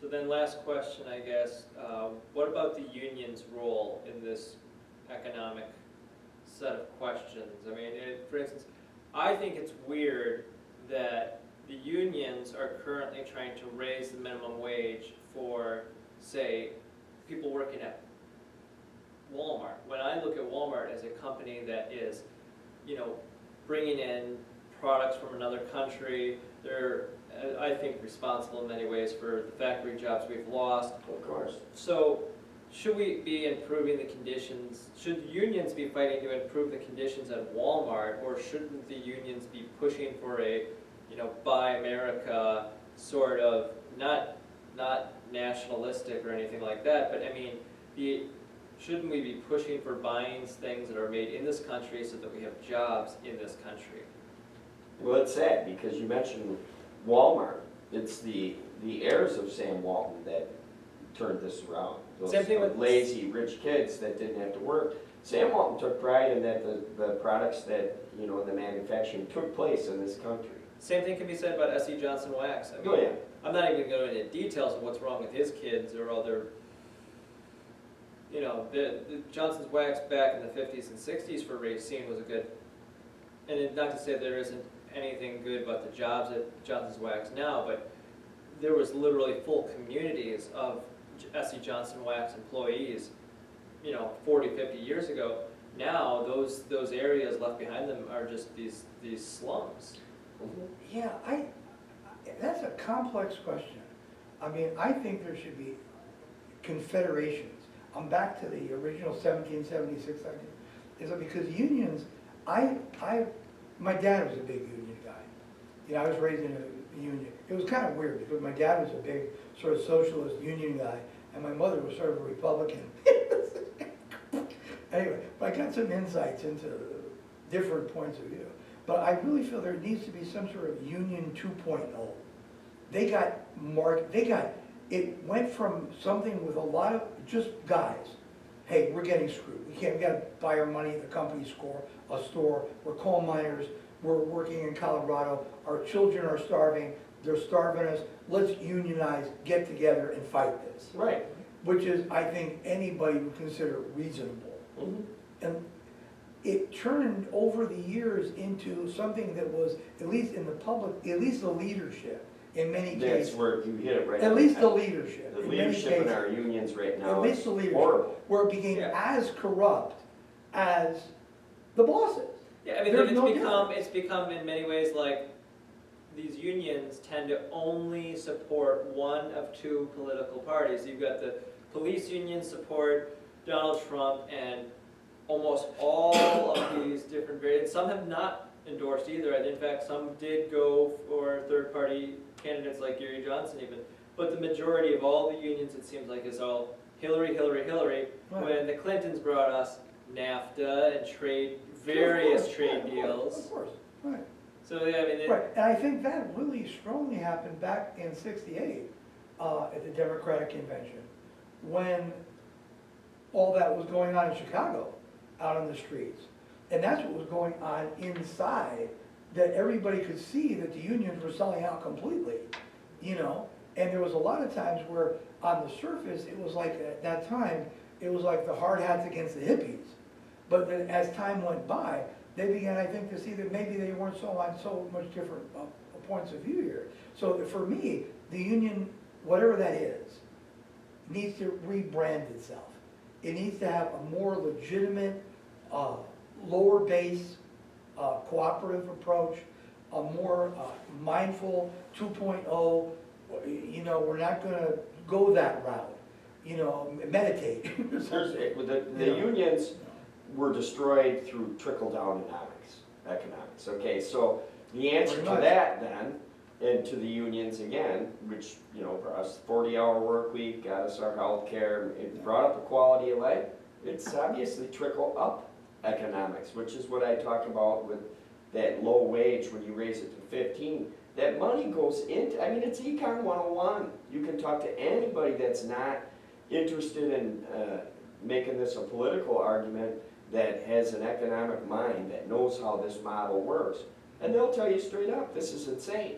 so then last question, I guess, what about the union's role in this economic set of questions? I mean, for instance, I think it's weird that the unions are currently trying to raise the minimum wage for, say, people working at Walmart. When I look at Walmart as a company that is, bringing in products from another country, they're, I think, responsible in many ways for the factory jobs we've lost. Of course. So, should we be improving the conditions, should unions be fighting to improve the conditions at Walmart, or shouldn't the unions be pushing for a, Buy America sort of, not nationalistic or anything like that, but I mean, shouldn't we be pushing for buying things that are made in this country so that we have jobs in this country? Well, it's sad, because you mentioned Walmart. It's the heirs of Sam Walton that turned this around. Those Same thing with- lazy, rich kids that didn't have to work. Sam Walton took pride in that the products that, the manufacturing took place in this country. Same thing can be said about S.E. Johnson Wax. I mean, Oh, yeah. I'm not even going into details of what's wrong with his kids or other, the Johnson's Wax back in the 50s and 60s for Racine was a good, and not to say there isn't anything good about the jobs at Johnson's Wax now, but there was literally full communities of S.E. Johnson Wax employees, 40, 50 years ago. Now, those areas left behind them are just these slums. Yeah, that's a complex question. I mean, I think there should be confederations. I'm back to the original 1776 idea. Is it because unions, my dad was a big union guy. I was raised in a union. It was kind of weird because my dad was a big sort of socialist union guy and my mother was sort of a Republican. Anyway, but I got some insights into different points of view. But I really feel there needs to be some sort of union 2.0. It went from something with a lot of just guys. Hey, we're getting screwed. We gotta buy our money at the company store. We're coal miners. We're working in Colorado. Our children are starving. They're starving us. Let's unionize, get together and fight this. Right. Which is, I think, anybody would consider reasonable. And it turned over the years into something that was, at least in the public, at least the leadership, in many That's cases. where you hit it right. At on least the head. leadership. The in many leadership in cases. our unions right now At least is the leadership. horrible. Where it became Yeah. as corrupt as the bosses. Yeah, I mean, There's no it's become in many ways like these unions tend to only support one of two political parties. You've got the police unions support Donald Trump and almost all of these different variants. Some have not endorsed either, and in fact, some did go for third-party candidates like Gary Johnson even. But the majority of all the unions, it seems like, is all Hillary, Hillary, Hillary. Right. When the Clintons brought us NAFTA and various Of course, trade yeah, deals. Of course, right. So, yeah, I mean, Right, and I think that really strongly happened back in '68 at the Democratic Convention, when all that was going on in Chicago, out on the streets. And that's what was going on inside, that everybody could see that the unions were selling out completely, And there was a lot of times where, on the surface, it was like, at that time, it was like the hard hats against the hippies. But then as time went by, they began, I think, to see that maybe they weren't on so much different points of view here. So for me, the union, whatever that is, needs to rebrand itself. It needs to have a more legitimate, lower base, cooperative approach, a more mindful 2.0. We're not gonna go that route, meditate. The unions were destroyed through trickle-down economics. Okay, so the answer to Pretty much. that then, and to the unions again, which, for us, 40-hour work week, got us our health care, it brought up the quality of life. It's obviously trickle-up economics, which is what I talk about with that low wage when you raise it to 15. That money goes into, it's Econ 101. You can talk to anybody that's not interested in making this a political argument, that has an economic mind, that knows how this model works. And they'll tell you straight up, this is insane.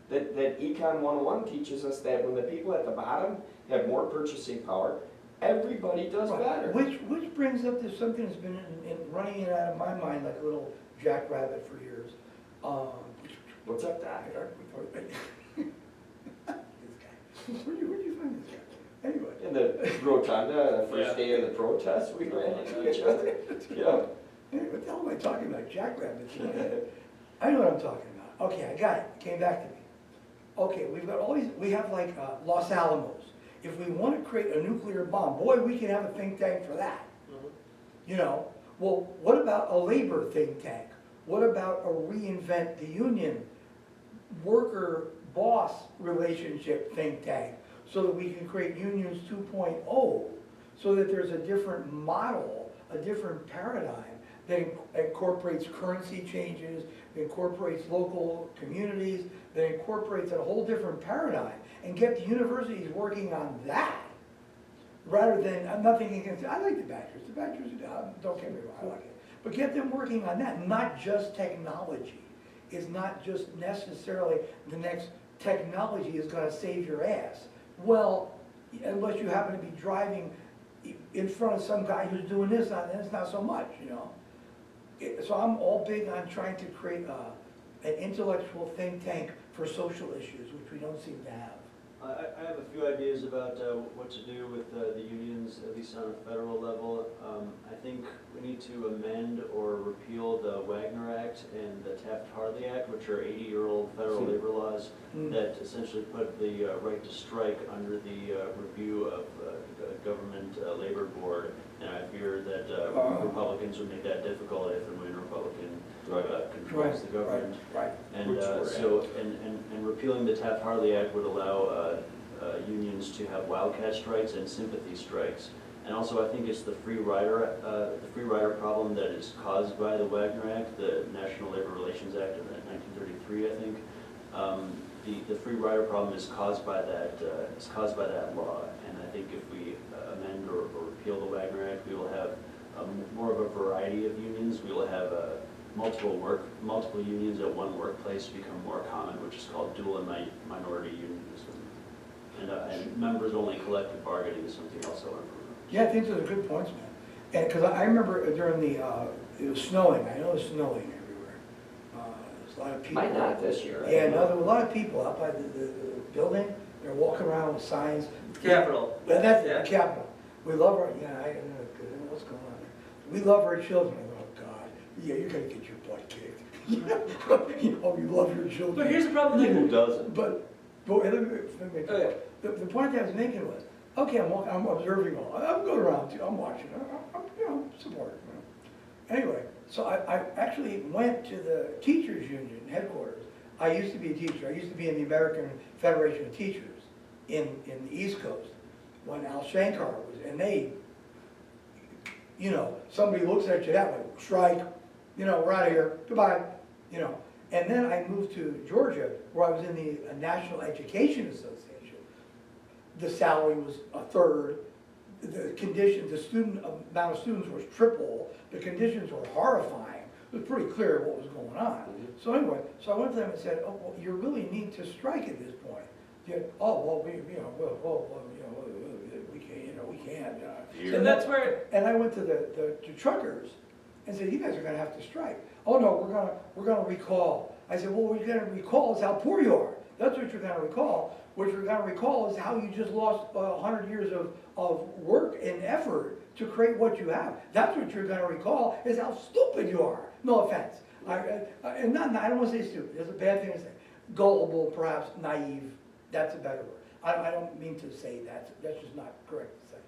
That Econ 101 teaches us that when the people at the bottom have more purchasing power, everybody does Right. better. Which brings up to something that's been running in and out of my mind like a little jackrabbit for years. What's up, Doc? This guy. Where'd you find this guy? Anyway. In the rotunda, the first Yeah. day of the protest, we ran into each other. Yeah. Anyway, what the hell am I talking about? Jackrabbits? I know what I'm talking about. Okay, I got it. It came back to me. Okay, we've got all these, we have like Los Alamos. If we want to create a nuclear bomb, boy, we can have a think tank for that. You know, well, what about a labor think tank? What about a reinvent the union worker-boss relationship think tank so that we can create unions 2.0 so that there's a different model, a different paradigm that incorporates currency changes, that incorporates local communities, that incorporates a whole different paradigm and get the universities working on that rather than, I'm not thinking against, I like the Badgers, don't get me wrong, I like it. But get them working on that, not just technology. It's not just necessarily the next technology is gonna save your ass. Well, unless you happen to be driving in front of some guy who's doing this, then it's not so much, you know? So I'm all big on trying to create an intellectual think tank for social issues, which we don't seem to have. I have a few ideas about what to do with the unions, at least on a federal level. I think we need to amend or repeal the Wagner Act and the Taft-Hartley Act, which are 80-year-old federal labor laws that essentially put the right to strike under the review of the government labor board. And I fear that Republicans would make that difficult if and when Republican controls the government. Right. And Which we're so, and repealing the Taft-Hartley Act would allow unions to have wildcat strikes and sympathy strikes. And also, I think it's the free rider problem that is caused by the Wagner Act, the National Labor Relations Act of 1933, I think. The free rider problem is caused by that law. And I think if we amend or repeal the Wagner Act, we will have more of a variety of unions. We will have multiple unions at one workplace become more common, which is called dual and minority unionism. And members-only collective bargaining is something else I learned from them. Yeah, I think those are good points, man. And, because I remember during it was snowing, I know it was snowing everywhere. There's a lot of people. Might not this year. I Yeah, don't no, know. there were a lot of people out by the building, they're walking around with signs. Capitol. Well, that's Yeah. the Capitol. We love our, yeah, I don't know what's going on there. We love our children. Oh, God, yeah, you're gonna get your butt kicked. You love your children. But here's the problem, Who like, doesn't? But let me make Oh, yeah. the point that I was making was, okay, I'm observing all, I'm going around too, I'm watching, I'm supporting. Anyway, so I actually went to the teachers union headquarters. I used to be a teacher. I used to be in the American Federation of Teachers in the East Coast when Al Shankar was, and they, somebody looks at you that way, strike, we're out of here, goodbye, And then I moved to Georgia, where I was in the National Education Association. The salary was a third. The conditions, amount of students was triple. The conditions were horrifying. It was pretty clear what was going on. So anyway, I went to them and said, "Oh, well, you really need to strike at this point." We can't. So that's where, And I went to the truckers and said, "You guys are going to have to strike." "Oh no, we're going to recall." I said, "Well, what you're going to recall is how poor you are. That's what you're going to recall. What you're going to recall is how you just lost 100 years of work and effort to create what you have. That's what you're going to recall is how stupid you are." No offense. I don't want to say stupid. It's a bad thing to say. Gullible, perhaps naive. That's a better word. I don't mean to say that. That's just not correct to say.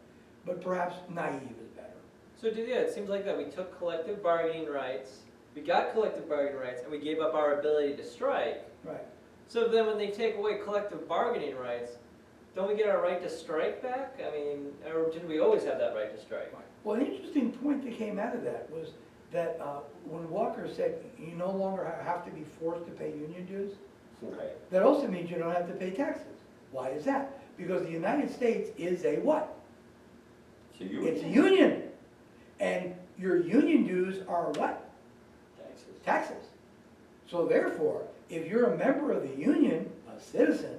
But perhaps naive is better. so yeah, it seems like that we took collective bargaining rights, we got collective bargaining rights, and we gave up our ability to strike. Right. So then when they take away collective bargaining rights, don't we get our right to strike back? I mean, or didn't we always have that right to strike? Well, an interesting point that came out of that was that when Walker said you no longer have to be forced to pay union dues, Right. that also means you don't have to pay taxes. Why is that? Because the United States is a what? So you. It's a union. And your union dues are what? Taxes. Taxes. So therefore, if you're a member of the union, a citizen,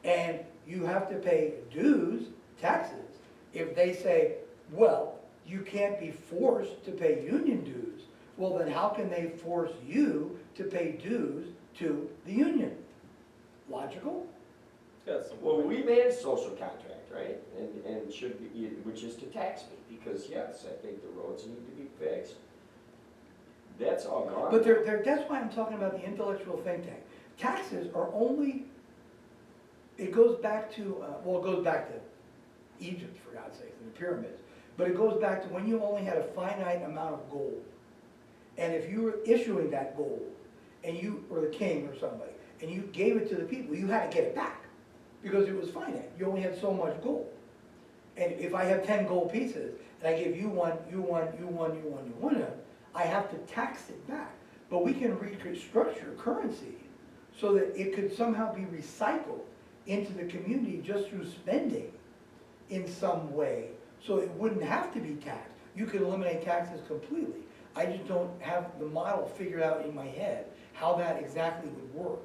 and you have to pay dues, taxes, if they say, well, you can't be forced to pay union dues, well, then how can they force you to pay dues to the union? Logical? Got some Well, point. we manage social contract, right? And should be, which is to tax me, because yes, I think the roads need to be fixed. That's all gone. But that's why I'm talking about the intellectual think tank. Taxes are only, it goes back to, well, it goes back to Egypt, for God's sake, and the pyramids. But it goes back to when you only had a finite amount of gold. And if you were issuing that gold, and you were the king or somebody, and you gave it to the people, you had to get it back, because it was finite. You only had so much gold. And if I have 10 gold pieces, and I give you one, I have to tax it back. But we can restructure currency so that it could somehow be recycled into the community just through spending in some way, so it wouldn't have to be taxed. You could eliminate taxes completely. I just don't have the model figured out in my head, how that exactly would work.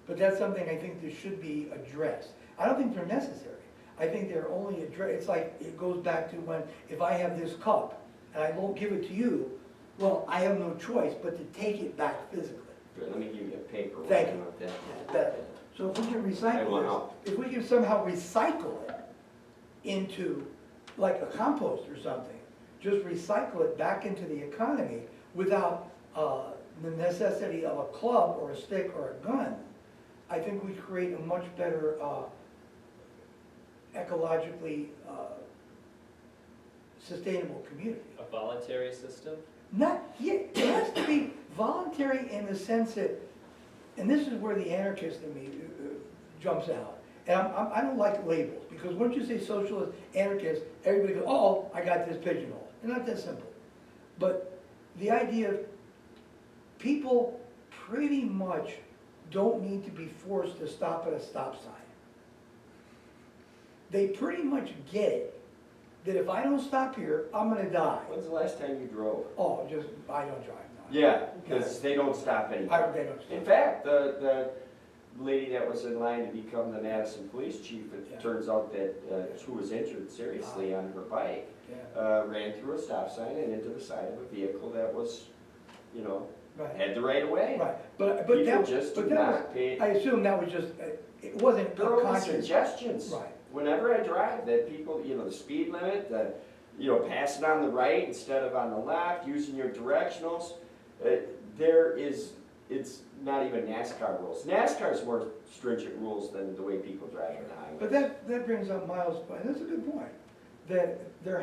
But that's something I think that should be addressed. I don't think they're necessary. I think they're only it's like, it goes back to when, if I have this cup, and I won't give it to you, well, I have no choice but to take it back physically. Here, let me give you a paper. Thank you. About that. That's better. So if we can I will recycle help. this, if we can somehow recycle it into, like a compost or something, just recycle it back into the economy without the necessity of a club or a stick or a gun, I think we create a much better ecologically sustainable community. A voluntary system? Not yet, it has to be voluntary in the sense that, and this is where the anarchist in me jumps out. And I don't like labels, because once you say socialist, anarchist, everybody goes, oh, I got this pigeonhole. It's not that simple. But the idea of people pretty much don't need to be forced to stop at a stop sign. They pretty much get it, that if I don't stop here, I'm gonna die. When's the last time you drove? Oh, I don't drive, no. Yeah, because they don't stop anymore. They don't stop. In fact, the lady that was in line to become the Madison police chief, Yeah. it turns out that, who was injured seriously on her bike, Yeah, ran through a stop sign and into the side of a vehicle that was, right, had the right of way. right. But People that, just do but that not was, pay. I assume that was just, it wasn't There are conscious. suggestions. Right. Whenever I drive, that people, the speed limit, passing on the right instead of on the left, using your directionals. It's not even NASCAR rules. NASCAR's more stringent rules than the way people drive on the highway. But that brings up Miles' point, and that's a good point, that there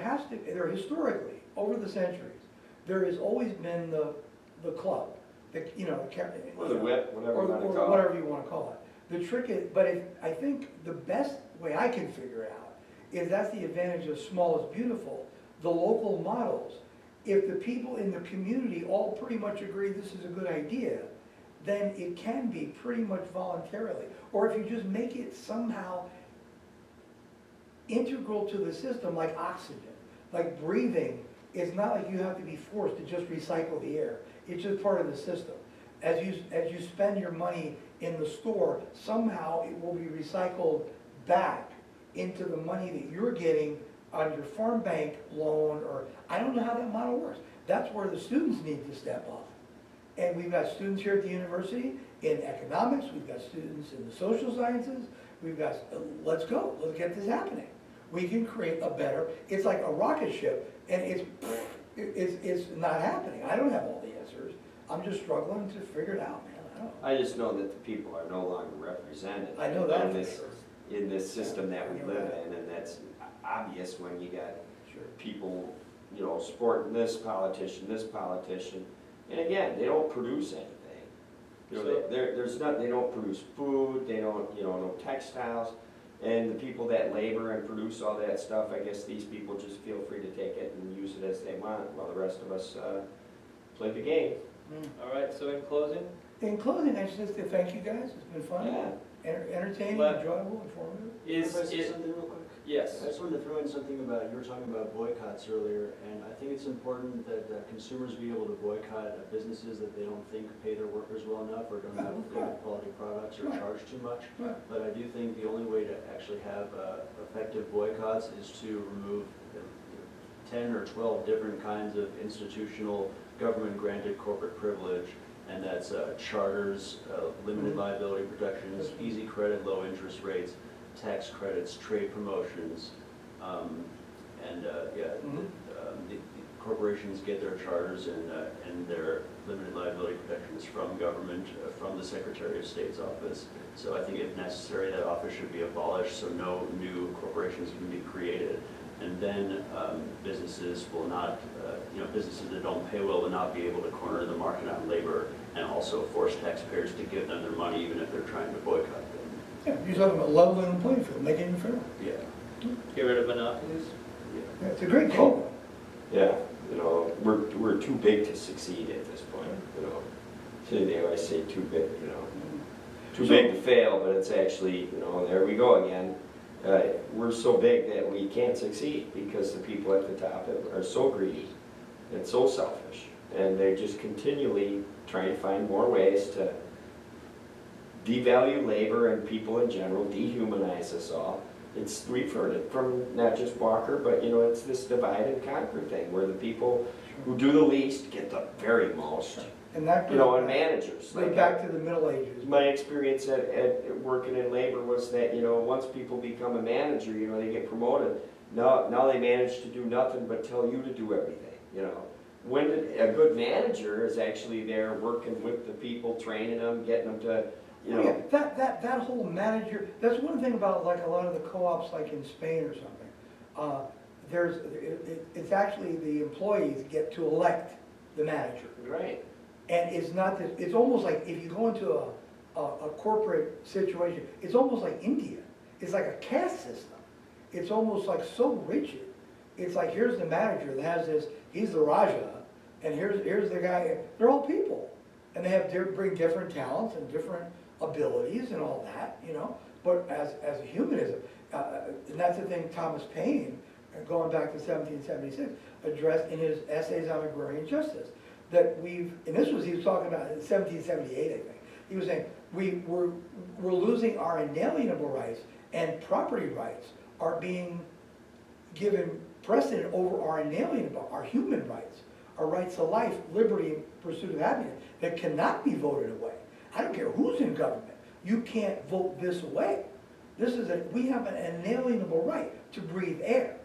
historically, over the centuries, there has always been the club, Or the whip, whatever or you want to or call it. whatever you want to call it. The trick is, but I think the best way I can figure out is that's the advantage of small is beautiful, the local models. If the people in the community all pretty much agree this is a good idea, then it can be pretty much voluntarily. Or if you just make it somehow integral to the system, like oxygen, like breathing, it's not like you have to be forced to just recycle the air. It's just part of the system. As you spend your money in the store, somehow it will be recycled back into the money that you're getting on your farm bank loan, or I don't know how that model works. That's where the students need to step up. And we've got students here at the university in economics, we've got students in the social sciences, we've got, let's go, let's get this happening. We can create a better, it's like a rocket ship, and it's not happening. I don't have all the answers. I'm just struggling to figure it out, man. I don't know. I just know that the people are no longer represented. I know that in for this, sure. in this system that we I know live that. in, and that's obvious when you got Sure. people, supporting this politician, and again, they don't produce anything. So- There's not, they don't produce food, they don't, no textiles, and the people that labor and produce all that stuff, I guess these people just feel free to take it and use it as they want, while the rest of us play the game. All right, so in closing, In closing, I just want to thank you guys. It's been fun, Yeah. entertaining, But- enjoyable, informative. is Can I say it, something real quick? Yes. I just wanted to throw in something about, you were talking about boycotts earlier, and I think it's important that consumers be able to boycott businesses that they don't think pay their workers well enough or don't have good quality products or Right. charge too much. Right. But I do think the only way to actually have effective boycotts is to remove 10 or 12 different kinds of institutional government-granted corporate privilege, and that's charters, limited liability protections, easy credit, low interest rates, tax credits, trade promotions, and the corporations get their charters and their limited liability protections from government, from the Secretary of State's office. So I think if necessary, that office should be abolished so no new corporations can be created. And then businesses will not, businesses that don't pay well will not be able to corner the market on labor and also force taxpayers to give them their money even if they're trying to boycott them. Yeah, you're talking about leveling the playing field, making it fair. Yeah. Get rid of monopolies? Yeah, it's a great goal. Yeah, we're too big to succeed at this point, So they always say too big, too big to fail, but it's actually, there we go again. We're so big that we can't succeed because the people at the top are so greedy and so selfish. And they're just continually trying to find more ways to devalue labor and people in general, dehumanize us all. We've heard it from not just Walker, but it's this divide and conquer thing where the people who do the least get the very most. And that And goes managers. goes back to the Middle Ages. My experience at working in labor was that, once people become a manager, they get promoted. Now they manage to do nothing but tell you to do everything, When a good manager is actually there working with the people, training them, getting them to, Yeah, that whole manager, that's one thing about like a lot of the co-ops like in Spain or something. It's actually the employees get to elect the manager. Right. And it's not that, it's almost like if you go into a corporate situation, it's almost like India. It's like a caste system. It's almost like so rigid. It's like, here's the manager that has this, he's the Raja, and here's the guy, they're all people. And they bring different talents and different abilities and all that, But as a humanism, and that's the thing Thomas Paine, going back to 1776, addressed in his essays on agrarian justice. That he was talking about in 1778, I think. He was saying, we're losing our inalienable rights, and property rights are being given precedent over our inalienable, our human rights, our rights to life, liberty, and pursuit of happiness, that cannot be voted away. I don't care who's in government, you can't vote this away. We have an inalienable right to breathe air,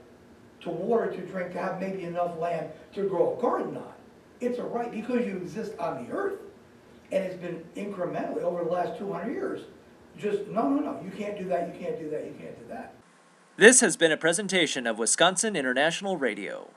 to water, to drink, to have maybe enough land to grow a garden on. It's a right because you exist on the earth. And it's been incrementally over the last 200 years. Just, no, you can't do that, you can't do that, you can't do that. This has been a presentation of Wisconsin International Radio.